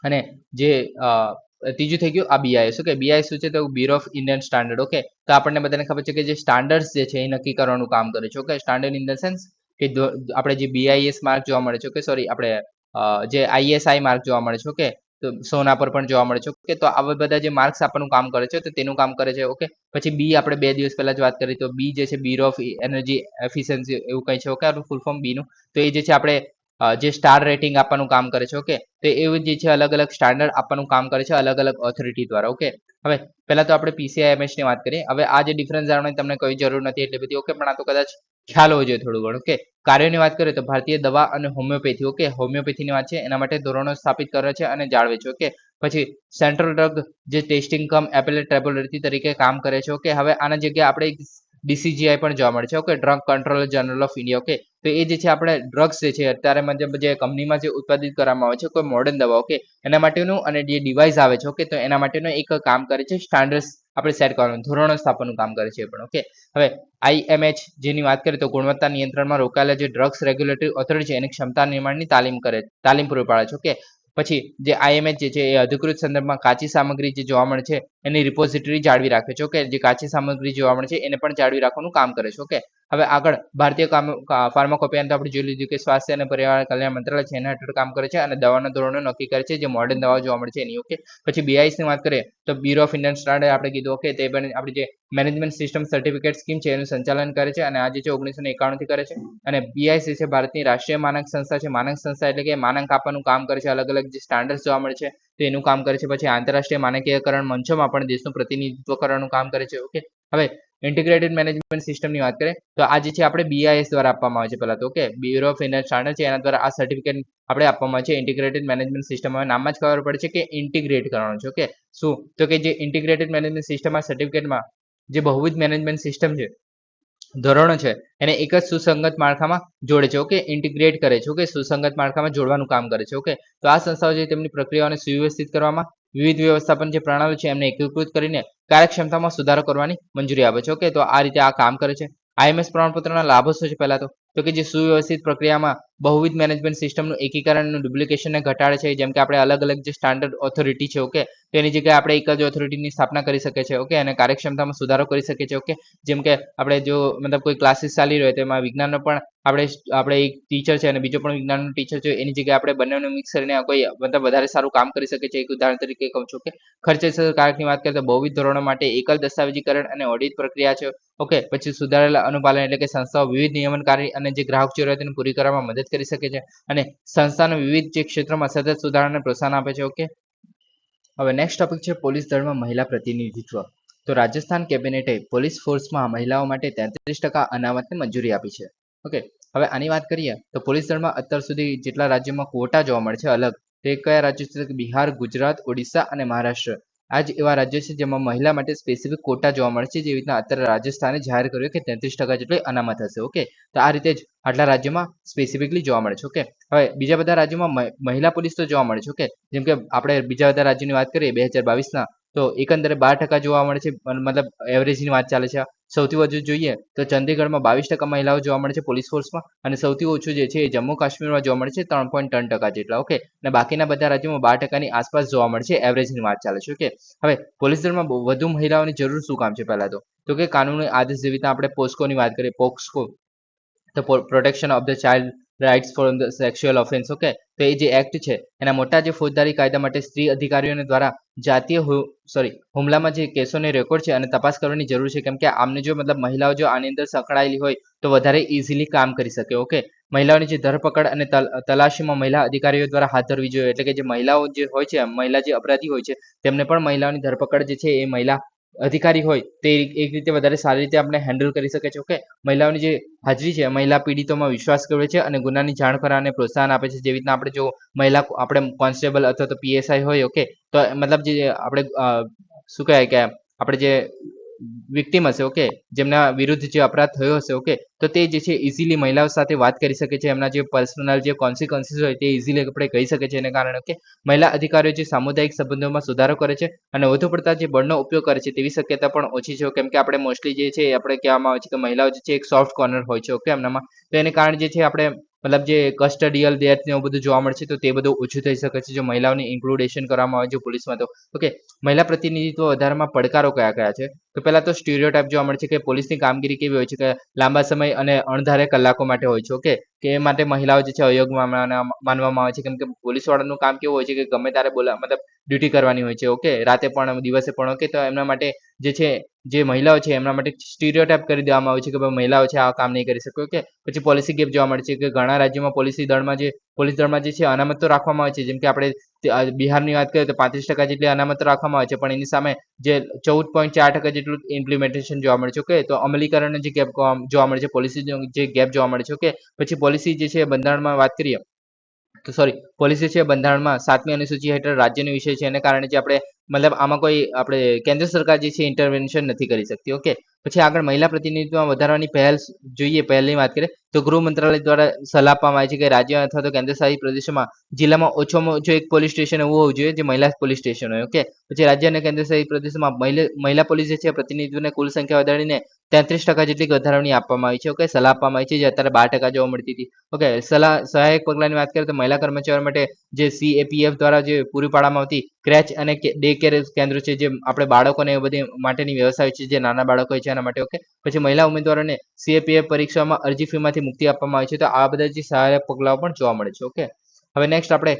અને જે ત્રીજું થઈ ગયું આ BIS. ઓકે, BIS શું છે, તો bureau of Indian standard. Okay, તો આપણને બધાને ખબર છે કે જે સ્ટાન્ડર્ડ્સ જે છે એ નક્કી કરવાનું કામ કરે છે. Okay, standard in the sense કે આપણે જે BIS માર્ક જોવા મળે છે. ઓકે, સોરી આપણે જે ISI માર્ક જોવા મળે છે. ઓકે, તો સોના પર પણ જોવા મળે છે. ઓકે, તો આવા બધા જે માર્ક્સ આપવાનું કામ કરે છે તો તેનું કામ કરે છે. ઓકે, પછી B આપણે 2 દિવસ પહેલા જ વાત કરી તો B જે છે બ્યુરો ઓફ એનર્જી એફિશિયન્સી એવું કંઈ છે. ઓકે, આનું ફૂલ ફોર્મ B નું, તો એ જે છે આપણે જે સ્ટાર રેટિંગ આપવાનું કામ કરે છે. ઓકે, તો એવું જે છે અલગ અલગ સ્ટાન્ડર્ડ આપવાનું કામ કરે છે અલગ અલગ ઓથોરિટી દ્વારા. ઓકે, હવે પહેલા તો આપણે PCIMH ની વાત કરીએ. હવે આ જે ડિફરન્સ જાણવાની તમને કોઈ જરૂર નથી એટલી બધી. ઓકે, પણ આ તો કદાચ ખ્યાલ હોવો જોઈએ થોડું ઘણું. ઓકે, કાર્યોની વાત કરીએ તો ભારતીય દવા અને હોમિયોપેથી. ઓકે, હોમિયોપેથીની વાત છે એના માટે ધોરણો સ્થાપિત કરે છે અને જાળવે છે. ઓકે, પછી સેન્ટ્રલ ડ્રગ જે ટેસ્ટિંગ કમ એપેલેટ લેબોરેટરી તરીકે કામ કરે છે. ઓકે, હવે આના જગ્યાએ આપણે DCGI પણ જોવા મળે છે. Okay, drug controller general of India. Okay, તો એ જે છે આપણે ડ્રગ્સ જે છે અત્યારે મતલબ જે કંપનીમાં જે ઉત્પાદિત કરવામાં આવે છે કોઈ મોડર્ન દવા. ઓકે, એના માટેનું અને જે ડિવાઇસ આવે છે. ઓકે, તો એના માટેનું એક કામ કરે છે સ્ટાન્ડર્ડ્સ આપણે સેટ કરવાનું, ધોરણો સ્થાપનનું કામ કરે છે પણ. ઓકે, હવે IMH જેની વાત કરીએ તો ગુણવત્તા નિયંત્રણમાં રોકાયેલા જે ડ્રગ્સ રેગ્યુલેટરી ઓથોરિટી છે એની ક્ષમતા નિર્માણની તાલીમ પૂરી પાડે છે. ઓકે, પછી જે IMH જે છે એ અધિકૃત સંદર્ભમાં કાચી સામગ્રી જે જોવા મળે છે એની રિપોઝિટરી જાળવી રાખે છે. ઓકે, જે કાચી સામગ્રી જોવા મળે છે એને પણ જાળવી રાખવાનું કામ કરે છે. ઓકે, હવે આગળ ભારતીય ફાર્માકોપિયાને તો આપણે જોઈ લીધું કે સ્વાસ્થ્ય અને પર્યાવરણ કલ્યાણ મંત્રાલય છે એના હેઠળ કામ કરે છે અને દવાના ધોરણો નક્કી કરે છે, જે મોડર્ન દવાઓ જોવા મળે છે એની. ઓકે, પછી BIS ની વાત કરીએ તો બ્યુરો ઓફ ઇન્ડિયન સ્ટાન્ડર્ડ આપણે કીધું. ઓકે, તે પણ આપણી જે મેનેજમેન્ટ સિસ્ટમ સર્ટિફિકેટ સ્કીમ છે એનું સંચાલન કરે છે અને આ જે છે 1991 થી કરે છે. અને BIS છે ભારતની રાષ્ટ્રીય માનક સંસ્થા છે. માનક સંસ્થા એટલે કે માનક આપવાનું કામ કરે છે, અલગ અલગ જે સ્ટાન્ડર્ડ જોવા મળે છે તો એનું કામ કરે છે. પછી આંતરરાષ્ટ્રીય માનકીયકરણ મંચોમાં પણ દેશનું પ્રતિનિધિત્વ કરવાનું કામ કરે છે. ઓકે, હવે ઇન્ટિગ્રેટેડ મેનેજમેન્ટ સિસ્ટમની વાત કરીએ તો આ જે છે આપણે BIS દ્વારા આપવામાં આવે છે પહેલા તો. Okay, bureau of Indian standard છે એના દ્વારા આ સર્ટિફિકેટ આપણે આપવામાં આવે છે. ઇન્ટિગ્રેટેડ મેનેજમેન્ટ સિસ્ટમ, હવે નામમાં જ ખબર પડે છે કે ઇન્ટિગ્રેટ કરવાનું છે. ઓકે, શું તો કે જે ઇન્ટિગ્રેટેડ મેનેજમેન્ટ સિસ્ટમમાં સર્ટિફિકેટમાં જે બહુવિધ મેનેજમેન્ટ સિસ્ટમ છે, ધોરણો છે એને એક જ સુસંગત માળખામાં જોડે છે. ઓકે, ઇન્ટિગ્રેટ કરે છે. ઓકે, સુસંગત માળખામાં જોડવાનું કામ કરે છે. ઓકે, તો આ સંસ્થાઓ છે તેમની પ્રક્રિયાઓને સુવ્યવસ્થિત કરવામાં, વિવિધ વ્યવસ્થાપન જે પ્રણાલી છે એમને એકીકૃત કરીને કાર્યક્ષમતામાં સુધારો કરવાની મંજૂરી આપે છે. ઓકે, તો આ રીતે આ કામ કરે છે. IMS પ્રમાણપત્રના લાભો શું છે પહેલા તો કે જે સુવ્યવસ્થિત પ્રક્રિયામાં બહુવિધ મેનેજમેન્ટ સિસ્ટમનું એકીકરણ અને ડુપ્લિકેશનને ઘટાડે છે. જેમ કે આપણે અલગ અલગ જે સ્ટાન્ડર્ડ ઓથોરિટી છે, ઓકે, તો એની જગ્યાએ આપણે એક જ ઓથોરિટીની સ્થાપના કરી શકીએ છીએ. ઓકે, અને કાર્યક્ષમતામાં સુધારો કરી શકીએ છીએ. ઓકે, જેમ કે આપણે જો મતલબ કોઈ ક્લાસીસ ચાલી રહ્યો તેમાં વિજ્ઞાનનો પણ આપણે એક ટીચર છે અને બીજો પણ વિજ્ઞાનનો ટીચર છે, એની જગ્યાએ આપણે બંનેનું મિક્સ કરીને કોઈ મતલબ વધારે સારું કામ કરી શકીએ છીએ. એક ઉદાહરણ તરીકે કહું છું કે ખર્ચ કારકની વાત કરીએ તો બહુવિધ ધોરણો માટે એકલ દસ્તાવેજીકરણ અને ઓડિટ પ્રક્રિયા છે. ઓકે, પછી સુધારેલા અનુપાલન એટલે કે સંસ્થાઓ વિવિધ નિયમનકારી અને જે ગ્રાહક જરૂરિયાતને પૂરી કરવામાં મદદ કરી શકે છે અને સંસ્થાનો વિવિધ જે ક્ષેત્રોમાં સતત સુધારણાને પ્રોત્સાહન આપે છે. ઓકે, હવે નેક્સ્ટ ટોપિક છે પોલીસ દળમાં મહિલા પ્રતિનિધિત્વ. તો રાજસ્થાન કેબિનેટે પોલીસ ફોર્સમાં મહિલાઓ માટે 33% અનામતને મંજૂરી આપી છે. ઓકે, હવે આની વાત કરીએ તો પોલીસ દળમાં અત્યાર સુધી જેટલા રાજ્યોમાં ક્વોટા જોવા મળે છે અલગ, તે કયા રાજ્યો છે? બિહાર, ગુજરાત, ઓડિશા અને મહારાષ્ટ્ર. આ જ એવા રાજ્યો છે જેમાં મહિલા માટે સ્પેસિફિક ક્વોટા જોવા મળે છે. જેવી રીતના અત્યારે રાજસ્થાને જાહેર કર્યું કે 33% જેટલી અનામત હશે. ઓકે, તો આ રીતે જ આટલા રાજ્યોમાં સ્પેસિફિકલી જોવા મળે છે. ઓકે, હવે બીજા બધા રાજ્યોમાં મહિલા પોલીસ તો જોવા મળે છે. ઓકે, જેમ કે આપણે બીજા બધા રાજ્યોની વાત કરીએ 2022ના તો એકંદરે 12% જોવા મળે છે, મતલબ એવરેજની વાત ચાલે છે. સૌથી વધુ જોઈએ તો ચંદીગઢમાં 22% મહિલાઓ જોવા મળે છે પોલીસ ફોર્સમાં અને સૌથી ઓછું જે છે એ જમ્મુ કાશ્મીરમાં જોવા મળે છે 3.3% જેટલા. ઓકે, અને બાકીના બધા રાજ્યોમાં 12%ની આસપાસ જોવા મળે છે, એવરેજની વાત ચાલે છે. ઓકે, હવે પોલીસ દળમાં વધુ મહિલાઓની જરૂર શું કામ છે પહેલા તો કે કાનૂની આદેશ જેવી રીતના આપણે પોસ્કોની વાત કરીએ, પોક્સકો તો protection of the child rights for the sexual offence. Okay, તો એ જે એક્ટ છે એના મોટા જે ફોજદારી કાયદા માટે સ્ત્રી અધિકારીઓને દ્વારા જાતીય હુમલામાં જે કેસોની રેકોર્ડ છે અને તપાસ કરવાની જરૂર છે. કેમ કે આમને જો મતલબ મહિલાઓ જો આની અંદર સંકળાયેલી હોય તો વધારે ઇઝીલી કામ કરી શકે. ઓકે, મહિલાઓની જે ધરપકડ અને તલાશીમાં મહિલા અધિકારીઓ દ્વારા હાથ ધરવી જોઈએ. એટલે કે જે મહિલાઓ જે હોય છે, મહિલા જે અપરાધી હોય છે તેમને પણ મહિલાઓની ધરપકડ જે છે એ મહિલા અધિકારી હોય તે એક રીતે વધારે સારી રીતે આપણે હેન્ડલ કરી શકે છે. ઓકે, મહિલાઓની જે હાજરી છે મહિલા પીડિતોમાં વિશ્વાસ કરે છે અને ગુનાની જાણ કરવાને પ્રોત્સાહન આપે છે. જેવી રીતના આપણે જો મહિલા આપણે કોન્સ્ટેબલ અથવા તો PSI હોય, ઓકે, તો મતલબ જે આપણે શું કહેવાય કે આપણે જે વિક્ટિમ હશે, ઓકે, જેમના વિરુદ્ધ જે અપરાધ થયો હશે, ઓકે, તો તે જે છે ઇઝીલી મહિલાઓ સાથે વાત કરી શકે છે. એમના જે પર્સનલ જે કોન્સિક્વન્સીસ હોય તે ઇઝીલી આપણે કહી શકીએ છીએ. એને કારણે કે મહિલા અધિકારીઓ જે સામુદાયિક સંબંધોમાં સુધારો કરે છે અને વધુ પડતા જે બળનો ઉપયોગ કરે છે તેવી શક્યતા પણ ઓછી છે. કેમ કે આપણે મોસ્ટલી જે છે આપણે કહેવામાં આવે છે કે મહિલાઓ જે છે એક સોફ્ટ કોર્નર હોય છે. ઓકે, એમનામાં તો એને કારણે જે છે આપણે મતલબ જે કસ્ટડિયલ ડેથ ને એવું બધું જોવા મળે છે તો તે બધું ઓછું થઈ શકે છે જો મહિલાઓની ઇન્ક્લુડેશન કરવામાં આવે છે પોલીસમાં. તો ઓકે, મહિલા પ્રતિનિધિત્વ વધારવામાં પડકારો કયા કયા છે? તો પહેલા તો સ્ટીરિયોટાઇપ જોવા મળે છે કે પોલીસની કામગીરી કેવી હોય છે કે લાંબા સમય અને અણધારે કલાકો માટે હોય છે. ઓકે, કે એ માટે મહિલાઓ જે છે અયોગ્ય માનવામાં આવે છે. કેમ કે પોલીસ વાળાનું કામ કેવું હોય છે કે ગમે ત્યારે મતલબ ડ્યુટી કરવાની હોય છે. ઓકે, રાતે પણ દિવસે પણ. ઓકે, તો એમના માટે જે છે જે મહિલાઓ છે એમના માટે સ્ટીરિયોટાઇપ કરી દેવામાં આવે છે કે ભાઈ મહિલાઓ છે આ કામ નહીં કરી શકે. ઓકે, પછી પોલિસી ગેપ જોવા મળે છે કે ઘણા રાજ્યોમાં પોલીસ દળમાં જે છે અનામત તો રાખવામાં આવે છે. જેમ કે આપણે બિહારની વાત કરીએ તો 35% જેટલી અનામત રાખવામાં આવે છે, પણ એની સામે જે 14.4% જેટલું ઇમ્પ્લિમેન્ટેશન જોવા મળે છે. ઓકે, તો અમલીકરણ જે ગેપ જોવા મળે છે, પોલિસી જે ગેપ જોવા મળે છે. ઓકે, પછી પોલિસી જે છે બંધારણમાં વાત કરીએ તો પોલિસી છે બંધારણમાં 7મી અનુસૂચિ હેઠળ રાજ્યનો વિષય છે. એને કારણે જે આપણે મતલબ આમાં કોઈ આપણે કેન્દ્ર સરકાર જે છે ઇન્ટરવેન્શન નથી કરી શકતી. ઓકે, પછી આગળ મહિલા પ્રતિનિધિત્વમાં વધારવાની પહેલ જોઈએ. પહેલની વાત કરીએ તો ગૃહ મંત્રાલય દ્વારા સલાહ આપવામાં આવી છે કે રાજ્ય અથવા તો કેન્દ્રશાસિત પ્રદેશોમાં જિલ્લામાં ઓછામાં ઓછું એક પોલીસ સ્ટેશન એવું હોવું જોઈએ જે મહિલા પોલીસ સ્ટેશન હોય. ઓકે, પછી રાજ્ય અને કેન્દ્રશાસિત પ્રદેશોમાં મહિલા પોલીસ જે છે પ્રતિનિધિત્વની કુલ સંખ્યા વધારીને 33% જેટલી વધારવાની આપવામાં આવી છે. ઓકે, સલાહ આપવામાં આવી છે જે અત્યારે 12% જોવા મળતી હતી. ઓકે, સહાયક પગલાની વાત કરીએ તો મહિલા કર્મચારીઓ માટે જે CAPF દ્વારા જે પૂરી પાડવામાં આવતી ક્રેચ અને ડે કેર કેન્દ્રો છે જે આપણે બાળકોને એ બધી માટેની વ્યવસ્થા છે જે નાના બાળકો છે એના માટે. ઓકે, પછી મહિલા ઉમેદવારોને સીએપીએફ પરીક્ષામાં અરજી ફીમાંથી મુક્તિ આપવામાં આવે છે. તો આ બધા જે સહાયક પગલાઓ પણ જોવા મળે છે. ઓકે, હવે નેક્સ્ટ આપણે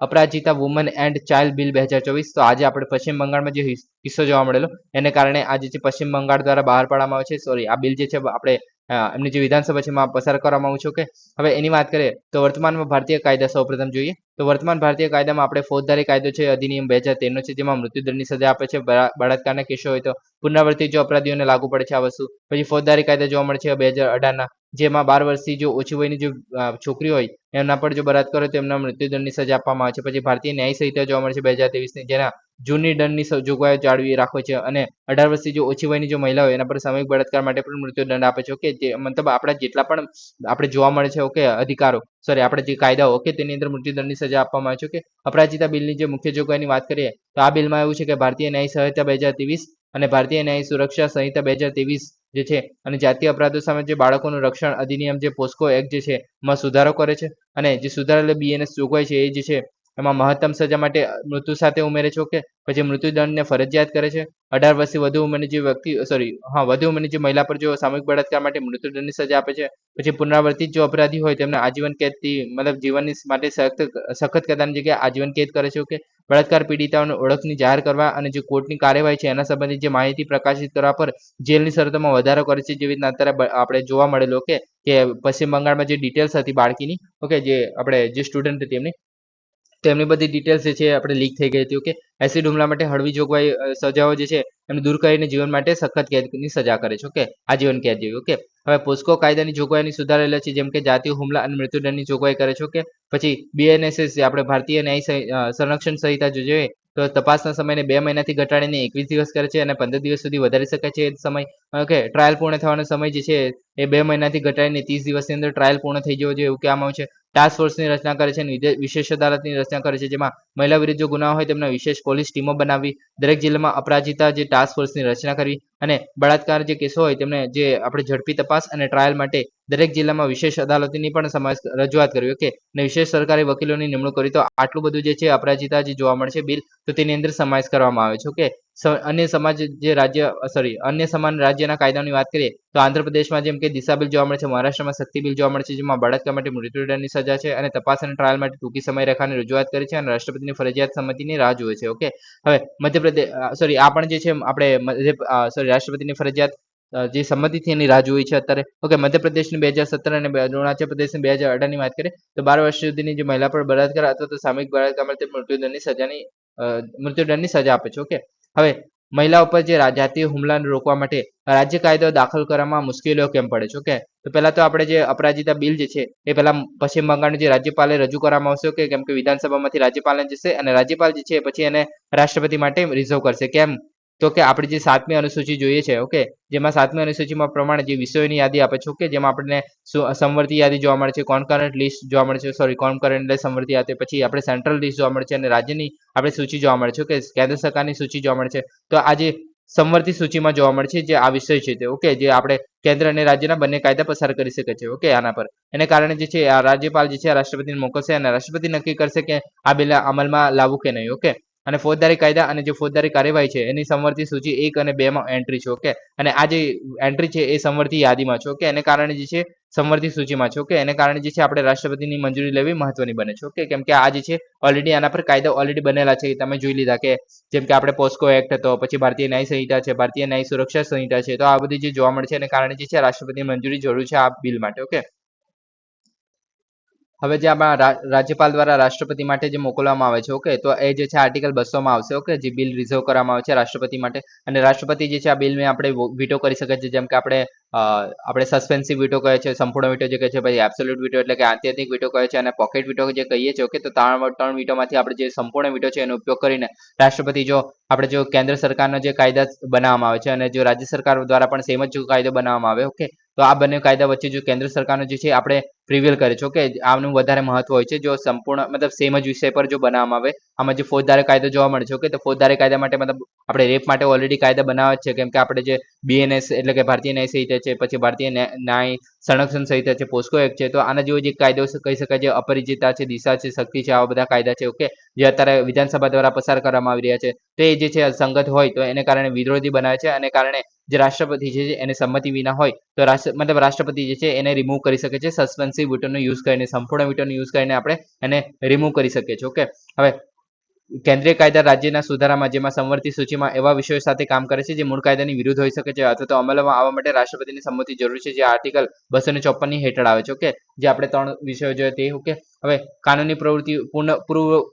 અપરાજિતા વુમન એન્ડ ચાઇલ્ડ બિલ 2024. તો આજે આપણે પશ્ચિમ બંગાળમાં જે કિસ્સો જોવા મળેલો એને કારણે આજે જે પશ્ચિમ બંગાળ દ્વારા બહાર પાડવામાં આવે છે, આ બિલ જે છે આપણે એમની જે વિધાનસભા છે એમાં પસાર કરવામાં આવ્યું છે. ઓકે, હવે એની વાત કરીએ તો વર્તમાનમાં ભારતીય કાયદા સૌપ્રથમ જોઈએ તો વર્તમાન ભારતીય કાયદામાં આપણે ફોજદારી કાયદો છે અધિનિયમ 2013 છે જેમાં મૃત્યુદંડની સજા આપે છે. બળાત્કારના કેસો હોય તો પુનરાવર્તિત જો અપરાધીઓને લાગુ પડે છે આ વસ્તુ. પછી ફોજદારી કાયદા જોવા મળે છે 2018ના, જેમાં 12 વર્ષથી જો ઓછી વયની જો છોકરી હોય એમના પર જો બળાત્કાર હોય તો એમના મૃત્યુદંડની સજા આપવામાં આવે છે. પછી ભારતીય ન્યાય સંહિતા જોવા મળે છે 2023ની, જેના જૂની દંડની જોગવાઈઓ જાળવી રાખે છે અને 18 વર્ષથી જો ઓછી વયની જો મહિલા હોય એના પર સામૂહિક બળાત્કાર માટે પણ મૃત્યુદંડ આપે છે. ઓકે, જે મતલબ આપણા જેટલા પણ આપણે જોવા મળે છે ઓકે અધિકારો આપણે જે કાયદાઓ ઓકે તેની અંદર મૃત્યુદંડની સજા આપવામાં આવે છે. ઓકે, અપરાજિતા બિલની જે મુખ્ય જોગવાઈની વાત કરીએ તો આ બિલમાં એવું છે કે ભારતીય ન્યાય સંહિતા 2023 અને ભારતીય ન્યાય સુરક્ષા સંહિતા 2023 જે છે અને જાતીય અપરાધો સામે જે બાળકોનું રક્ષણ અધિનિયમ જે પોસ્કો એક્ટ જે છે એમાં સુધારો કરે છે અને જે સુધારેલી બીએનએસ જોગવાઈ છે એ જે છે એમાં મહત્તમ સજા માટે મૃત્યુ સાથે ઉમેરે છે. ઓકે, પછી મૃત્યુદંડને ફરજિયાત કરે છે. 18 વર્ષથી વધુ ઉંમરની જે વ્યક્તિ વધુ ઉંમરની જે મહિલા પર જો સામૂહિક બળાત્કાર માટે મૃત્યુદંડની સજા આપે છે. પછી પુનરાવર્તિત જો અપરાધી હોય તેમને આજીવન કેદથી મતલબ જીવનની માટે સખત કરવાની જગ્યાએ આજીવન કેદ કરે છે. ઓકે, બળાત્કાર પીડિતાઓની ઓળખની જાહેર કરવા અને જે કોર્ટની કાર્યવાહી છે એના સંબંધિત જે માહિતી પ્રકાશિત કરવા પર જેલની શરતોમાં વધારો કરે છે. જેવી રીતના અત્યારે આપણે જોવા મળેલો કે પશ્ચિમ બંગાળમાં જે ડિટેલ્સ હતી બાળકીની ઓકે જે આપણે જે સ્ટુડન્ટ હતી તેમની બધી ડિટેલ્સ જે છે આપણે લીક થઈ ગઈ હતી. ઓકે, એસિડ હુમલા માટે હળવી જોગવાઈ સજાઓ જે છે એમને દૂર કરીને જીવન માટે સખત કેદની સજા કરે છે. ઓકે, આજીવન કેદ જેવી. ઓકે, હવે પોસ્કો કાયદાની જોગવાઈની સુધારેલા છે જેમ કે જાતીય હુમલા અને મૃત્યુદંડની જોગવાઈ કરે છે. ઓકે, પછી બીએનએસએસ આપણે ભારતીય ન્યાય સંરક્ષણ સંહિતા જો જોઈએ તો તપાસના સમયને 2 મહિનાથી ઘટાડીને 21 દિવસ કરે છે અને 15 દિવસ સુધી વધારી શકાય છે એ સમય. ઓકે, ટ્રાયલ પૂર્ણ થવાનો સમય જે છે એ 2 મહિનાથી ઘટાડીને 30 દિવસની અંદર ટ્રાયલ પૂર્ણ થઈ જવો જોઈએ એવું કહેવામાં આવે છે. ટાસ્ક ફોર્સની રચના કરે છે અને વિશેષ અદાલતની રચના કરે છે જેમાં મહિલા વિરુદ્ધ જો ગુનાઓ હોય તેમના વિશેષ પોલીસ ટીમો બનાવવી, દરેક જિલ્લામાં અપરાજિતા જે ટાસ્ક ફોર્સની રચના કરવી અને બળાત્કાર જે કેસો હોય તેમને જે આપણે ઝડપી તપાસ અને ટ્રાયલ માટે દરેક જિલ્લામાં વિશેષ અદાલતની પણ રજૂઆત કરવી. ઓકે, અને વિશેષ સરકારી વકીલોની નિમણૂક કરવી. તો આટલું બધું જે છે અપરાજિતા જે જોવા મળે છે બિલ તો તેની અંદર સમાવેશ કરવામાં આવે છે. ઓકે, અન્ય સમાન રાજ્યના કાયદાની વાત કરીએ તો આંધ્રપ્રદેશમાં જેમ કે દિશા બિલ જોવા મળે છે, મહારાષ્ટ્રમાં શક્તિ બિલ જોવા મળે છે જેમાં બળાત્કાર માટે મૃત્યુદંડની સજા છે અને તપાસ અને ટ્રાયલ માટે ટૂંકી સમયરેખાની રજૂઆત કરી છે અને રાષ્ટ્રપતિની ફરજિયાત સંમતિની રાહ જુએ છે. ઓકે, હવે મધ્યપ્રદેશ આ પણ જે છે આપણે રાષ્ટ્રપતિની ફરજિયાત જે સંમતિથી એની રાહ જોઈ છે અત્યારે. ઓકે, મધ્યપ્રદેશની 2017 અને અરુણાચલ પ્રદેશની 2018ની વાત કરીએ તો 12 વર્ષ સુધીની જે મહિલા પર બળાત્કાર અથવા તો સામૂહિક બળાત્કાર માટે મૃત્યુદંડની સજા આપે છે. ઓકે, હવે મહિલા ઉપર જે જાતીય હુમલાને રોકવા માટે રાજ્ય કાયદો દાખલ કરવામાં મુશ્કેલીઓ કેમ પડે છે. ઓકે, તો પહેલા તો આપણે જે અપરાજિતા બિલ જે છે એ પહેલા પશ્ચિમ બંગાળની જે રાજ્યપાલે રજૂ કરવામાં આવશે. ઓકે, કેમ કે વિધાનસભામાંથી રાજ્યપાલને જશે અને રાજ્યપાલ જે છે પછી એને રાષ્ટ્રપતિ માટે રિઝર્વ કરશે. કેમ તો કે આપણી જે 7મી અનુસૂચિ જોઈએ છે. ઓકે, જેમાં 7મી અનુસૂચિમાં પ્રમાણે જે વિષયોની યાદી આપે છે. ઓકે, જેમાં આપણને સમવર્તી યાદી જોવા મળે છે, કોન્કરન્ટ લિસ્ટ જોવા મળે છે, કોન્કરન્ટ સમવર્તી યાદી, પછી આપણે સેન્ટ્રલ લિસ્ટ જોવા મળે છે અને રાજ્યની આપણે સૂચિ જોવા મળે છે. ઓકે, કેન્દ્ર સરકારની સૂચિ જોવા મળે છે. તો આ જે સમવર્તી સૂચિમાં જોવા મળે છે જે આ વિષય છે તે ઓકે જે આપણે કેન્દ્ર અને રાજ્યના બંને કાયદા પસાર કરી શકે છે. ઓકે, આના પર એને કારણે જે છે આ રાજ્યપાલ જે છે રાષ્ટ્રપતિને મોકલશે અને રાષ્ટ્રપતિ નક્કી કરશે કે આ બિલ અમલમાં લાવવું કે નહીં. ઓકે, અને ફોજદારી કાયદા અને જે ફોજદારી કાર્યવાહી છે એની સમવર્તી સૂચિ 1 અને 2 માં એન્ટ્રી છે. ઓકે, અને આ જે એન્ટ્રી છે એ સમવર્તી યાદીમાં છે. ઓકે, એને કારણે જે છે સમવર્તી સૂચિમાં છે. ઓકે, એને કારણે જે છે આપણે રાષ્ટ્રપતિની મંજૂરી લેવી મહત્વની બને છે. ઓકે, કેમ કે આ જે છે ઓલરેડી આના પર કાયદા ઓલરેડી બનેલા છે તમે જોઈ લીધા કે જેમ કે આપણે પોસ્કો એક્ટ હતો, પછી ભારતીય ન્યાય સંહિતા છે, ભારતીય ન્યાય સુરક્ષા સંહિતા છે. તો આ બધી જે જોવા મળે છે એને કારણે જે છે રાષ્ટ્રપતિની મંજૂરી જરૂર છે આ બિલ માટે. ઓકે, હવે જે આપણા રાજ્યપાલ દ્વારા રાષ્ટ્રપતિ માટે જે મોકલવામાં આવે છે. ઓકે, તો એ જે છે આર્ટિકલ 200 માં આવશે. ઓકે, જે બિલ રિઝર્વ કરવામાં આવે છે રાષ્ટ્રપતિ માટે અને રાષ્ટ્રપતિ જે છે આ બિલને આપણે વીટો કરી શકે છે. જેમ કે આપણે સસ્પેન્સિવ વીટો કહે છે, સંપૂર્ણ વીટો જે કહે છે, પછી એબ્સોલ્યુટ વીટો એટલે કે આત્યંતિક વીટો કહે છે અને પોકેટ વીટો જે કહીએ છીએ. ઓકે, તો ત્રણ વીટોમાંથી આપણે જે સંપૂર્ણ વીટો છે એનો ઉપયોગ કરીને રાષ્ટ્રપતિ જો કેન્દ્ર સરકારનો જે કાયદા બનાવવામાં આવે છે અને જો રાજ્ય સરકાર દ્વારા પણ સેમ જ કાયદો બનાવવામાં આવે. ઓકે, તો આ બંને કાયદા વચ્ચે જો કેન્દ્ર સરકારનો જે છે આપણે પ્રિવેલ કરે છે. ઓકે, આનું વધારે મહત્વ હોય છે જો સંપૂર્ણ મતલબ સેમ જ વિષય પર જો બનાવવામાં આવે. આમાં જે ફોજદારી કાયદો જોવા મળે છે. ઓકે, તો ફોજદારી કાયદા માટે મતલબ આપણે રેપ માટે ઓલરેડી કાયદા બનાવ્યા જ છે, કેમ કે આપણે જે BNS એટલે કે ભારતીય ન્યાય સંહિતા છે, પછી ભારતીય ન્યાય સંરક્ષણ સંહિતા છે, પોસ્કો એક્ટ છે, તો આના જેવો જે કાયદો કહી શકાય છે, અપરિજિતા છે, દિશા છે, શક્તિ છે, આવા બધા કાયદા છે. ઓકે, જે અત્યારે વિધાનસભા દ્વારા પસાર કરવામાં આવી રહ્યા છે, તે જે છે સંગત હોય તો એને કારણે વિરોધી બનાવે છે, અને કારણે જે રાષ્ટ્રપતિ છે એને સંમતિ વિના હોય તો મતલબ રાષ્ટ્રપતિ જે છે એને રિમૂવ કરી શકે છે સસ્પેન્સિવ વીટોનો યુઝ કરીને, સંપૂર્ણ વીટોનો યુઝ કરીને આપણે એને રિમૂવ કરી શકીએ છીએ. ઓકે, હવે કેન્દ્રીય કાયદા રાજ્યના સુધારામાં જેમાં સંવર્તી સૂચિમાં એવા વિષયો સાથે કામ કરે છે જે મૂળ કાયદાની વિરુદ્ધ હોઈ શકે છે અથવા તો અમલમાં આવવા માટે રાષ્ટ્રપતિની સંમતિ જરૂરી છે, જે આર્ટિકલ 254 ની હેઠળ આવે છે. ઓકે, જે આપણે 3 વિષયો જોઈએ તે. ઓકે, હવે કાનૂની પ્રવૃત્તિ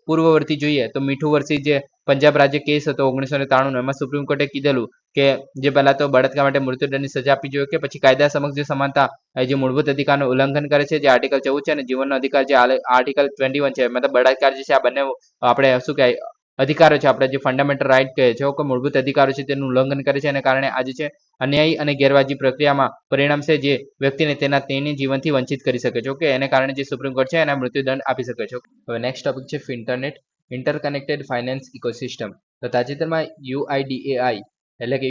પૂર્વવર્તી જોઈએ તો મીઠું વર્ષી જે પંજાબ રાજ્ય કેસ હતો 1993 એમાં સુપ્રીમ કોર્ટે કીધેલું કે જે પહેલા તો બળાત્કાર માટે મૃત્યુદંડની સજા આપવી જોઈએ. કે પછી કાયદા સમક્ષ જે સમાનતા જે મૂળભૂત અધિકારનું ઉલ્લંઘન કરે છે, જે આર્ટિકલ 14 છે, અને જીવનનો અધિકાર જે આર્ટિકલ 21 છે, મતલબ બળાત્કાર જે છે આ બંને આપણે શું કહેવાય અધિકારો છે, આપણે જે ફંડામેન્ટલ રાઇટ કહે છે કે મૂળભૂત અધિકારો છે તેનું ઉલ્લંઘન કરે છે, અને કારણે આજે છે અન્યાયી અને ગેરવાજબી પ્રક્રિયામાં પરિણામ છે જે વ્યક્તિને તેની જીવનથી વંચિત કરી શકે છે. ઓકે, એને કારણે જે સુપ્રીમ કોર્ટ છે એના મૃત્યુદંડ આપી શકે છે. હવે નેક્સ્ટ ટોપિક છે ફિન્ટરનેટ, ઇન્ટરકનેક્ટેડ ફાઇનાન્સ ઇકોસિસ્ટમ. તો તાજેતરમાં UIDAI એટલે કે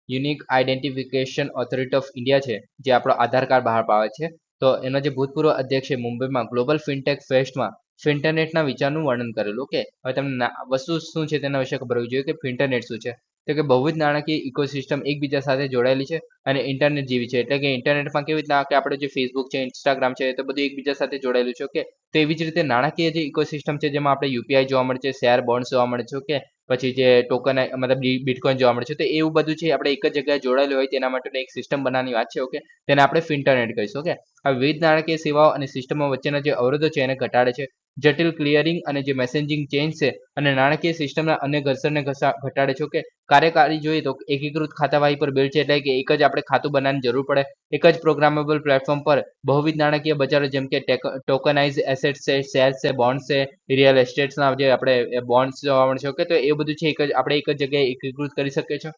unique identification authority of India છે, જે આપણો આધાર કાર્ડ બહાર પાડે છે. તો એનો જે ભૂતપૂર્વ અધ્યક્ષ છે મુંબઈમાં ગ્લોબલ ફિનટેક ફેસ્ટમાં ફિન્ટરનેટના વિચારનું વર્ણન કરેલું. ઓકે, હવે તમને વસ્તુ શું છે તેના વિશે ખબર હોવી જોઈએ કે ફિન્ટરનેટ શું છે. તો કે બહુવિધ નાણાકીય ઇકોસિસ્ટમ એકબીજા સાથે જોડાયેલી છે અને ઇન્ટરનેટ જેવી છે. એટલે કે ઇન્ટરનેટમાં કેવી રીતના કે આપણે જે ફેસબુક છે, ઇન્સ્ટાગ્રામ છે, તો બધું એકબીજા સાથે જોડાયેલું છે. ઓકે, તો એવી જ રીતે નાણાકીય જે ઇકોસિસ્ટમ છે જેમાં આપણે UPI જોવા મળે છે, શેર બોન્ડ જોવા મળે છે. ઓકે, પછી જે ટોકન મતલબ બિટકોઇન જોવા મળે છે, તો એવું બધું છે આપણે એક જ જગ્યાએ જોડાયેલું હોય તેના માટે એક સિસ્ટમ બનાવવાની વાત છે. ઓકે, તેને આપણે ફિન્ટરનેટ કહીશું. ઓકે, આ વિવિધ નાણાકીય સેવાઓ અને સિસ્ટમો વચ્ચેના જે અવરોધો છે એને ઘટાડે છે, જટિલ ક્લિયરિંગ અને જે મેસેજિંગ ચેન્જ છે અને નાણાકીય સિસ્ટમના અન્ય ઘર્ષણને ઘટાડે છે. ઓકે, કાર્યકારી જોઈએ તો એકીકૃત ખાતાવાહી પર બિલ્ડ છે, એટલે કે એક જ આપણે ખાતું બનાવવાની જરૂર પડે. એક જ પ્રોગ્રામેબલ પ્લેટફોર્મ પર બહુવિધ નાણાકીય બજારો જેમ કે ટોકનાઇઝ એસેટ્સ છે, શેર્સ છે, બોન્ડ્સ છે, રિયલ એસ્ટેટ્સના જે આપણે બોન્ડ્સ જોવા મળે છે. ઓકે, તો એ બધું છે આપણે એક જ જગ્યાએ એકીકૃત કરી શકીએ છીએ.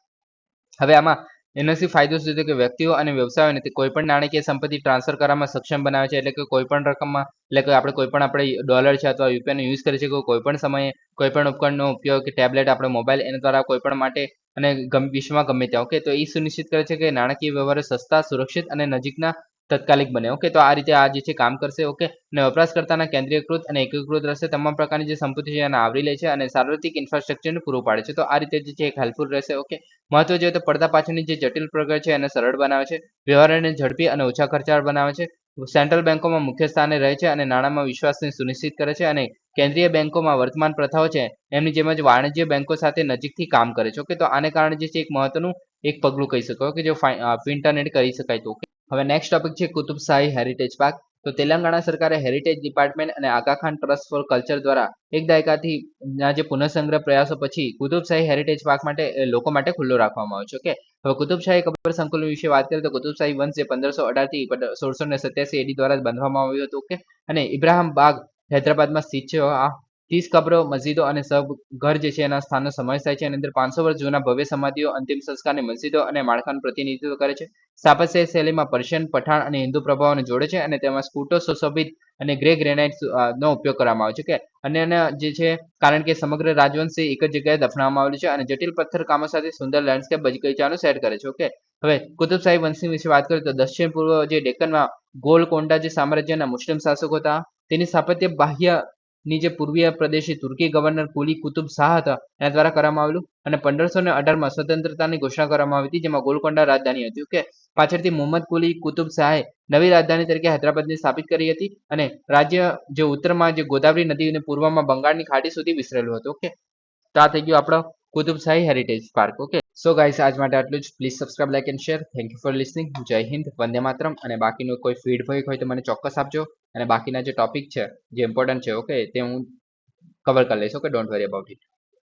હવે આમાં એનાથી ફાયદો શું છે કે વ્યક્તિઓ અને વ્યવસાયોને તે કોઈ પણ નાણાકીય સંપત્તિ ટ્રાન્સફર કરવામાં સક્ષમ બનાવે છે. એટલે કે કોઈ પણ રકમમાં, એટલે કે આપણે કોઈ પણ આપણે ડોલર છે અથવા યુપીઆઈનો યુઝ કરી શકીએ કોઈ પણ સમયે, કોઈ પણ ઉપકરણનો ઉપયોગ કે ટેબ્લેટ, આપણે મોબાઈલ, એના દ્વારા કોઈ પણ માટે અને વિશ્વમાં ગમે ત્યાં. ઓકે, તો એ સુનિશ્ચિત કરે છે કે નાણાકીય વ્યવહારો સસ્તા, સુરક્ષિત અને નજીકના તાત્કાલિક બને. ઓકે, તો આ રીતે આ જે છે કામ કરશે. ઓકે, અને વપરાશકર્તાના કેન્દ્રીયકૃત અને એકીકૃત રહેશે, તમામ પ્રકારની જે સંપત્તિ છે એને આવરી લે છે અને સાર્વત્રિક ઇન્ફ્રાસ્ટ્રક્ચરને પૂરું પાડે છે. તો આ રીતે જે છે એક હેલ્પફુલ રહેશે. ઓકે, મહત્વ જોઈએ તો પડદા પાછળની જે જટિલ પ્રક્રિયા છે એને સરળ બનાવે છે, વ્યવહારોને ઝડપી અને ઓછા ખર્ચાળ બનાવે છે, સેન્ટ્રલ બેન્કોમાં મુખ્ય સ્થાને રહે છે અને નાણાંમાં વિશ્વાસને સુનિશ્ચિત કરે છે, અને કેન્દ્રીય બેન્કોમાં વર્તમાન પ્રથાઓ છે એમની જેમ જ વાણિજ્ય બેન્કો સાથે નજીકથી કામ કરે છે. ઓકે, તો આને કારણે જે છે એક મહત્વનું એક પગલું કહી શકો કે જો ફિન્ટરનેટ કરી શકાય તો. ઓકે, હવે નેક્સ્ટ ટોપિક છે કુતુબશાહી હેરિટેજ પાર્ક. તો તેલંગાણા સરકારે હેરિટેજ ડિપાર્ટમેન્ટ અને આગા ખાન ટ્રસ્ટ ફોર કલ્ચર દ્વારા એક દાયકાથી ના જે પુનઃસંગ્રહ પ્રયાસો પછી કુતુબશાહી હેરિટેજ પાર્ક માટે લોકો માટે ખુલ્લો રાખવામાં આવ્યો છે. ઓકે, હવે કુતુબશાહી કબર સંકુલ વિશે વાત કરીએ તો કુતુબશાહી વંશ જે 1518 થી 1687 AD દ્વારા બંધવામાં આવ્યું હતું. ઓકે, અને ઇબ્રાહિમ બાગ હૈદરાબાદમાં સ્થિત છે. આ 30 કબરો, મસ્જિદો અને સબ ઘર જે છે એના સ્થાનનો સમાવેશ થાય છે. એની અંદર 500 વર્ષ જૂના ભવ્ય સમાધિઓ, અંતિમ સંસ્કારની મસ્જિદો અને માળખાનું પ્રતિનિધિત્વ કરે છે. સ્થાપત્ય શૈલીમાં પર્શિયન, પઠાણ અને હિન્દુ પ્રભાવોને જોડે છે, અને તેમાં સ્કૂટો સુશોભિત અને ગ્રે ગ્રેનાઇટ નો ઉપયોગ કરવામાં આવે છે. કે અન્ય જે છે કારણ કે સમગ્ર રાજવંશ એક જ જગ્યાએ દફનાવવામાં આવેલું છે અને જટિલ પથ્થર કામો સાથે સુંદર લેન્ડસ્કેપ બગીચાનું સેટ કરે છે. ઓકે, હવે કુતુબશાહી વંશની વિશે વાત કરીએ તો દક્ષિણ પૂર્વ જે ડેક્કનમાં ગોલકોન્ડા જે સામ્રાજ્યના મુસ્લિમ શાસકો હતા તેની સ્થાપત્ય બાહ્યની જે પૂર્વીય પ્રદેશી તુર્કી ગવર્નર કુલી કુતુબ શાહ હતા એના દ્વારા કરવામાં આવેલું, અને 1518માં સ્વતંત્રતાની ઘોષણા કરવામાં આવી હતી, જેમાં ગોલકોન્ડા રાજધાની હતી. ઓકે, પાછળથી મુહમ્મદ કુલી કુતુબ શાહે નવી રાજધાની તરીકે હૈદરાબાદની સ્થાપિત કરી હતી, અને રાજ્ય જે ઉત્તરમાં જે ગોદાવરી નદી અને પૂર્વમાં બંગાળની ખાડી સુધી વિસ્તરેલું હતું. ઓકે, તો આ થઈ ગયું આપણો Qutubshahi heritage park. Okay, so guys આજ માટે આટલું જ. Please subscribe, like and share. Thank you for listening. જય હિન્દ, વંદે માતરમ. અને બાકીનું કોઈ ફીડબેક હોય તો મને ચોક્કસ આપજો, અને બાકીના જે ટોપિક છે જે ઇમ્પોર્ટન્ટ છે ઓકે તે હું કવર કરી લઈશ. Okay, don't worry about it.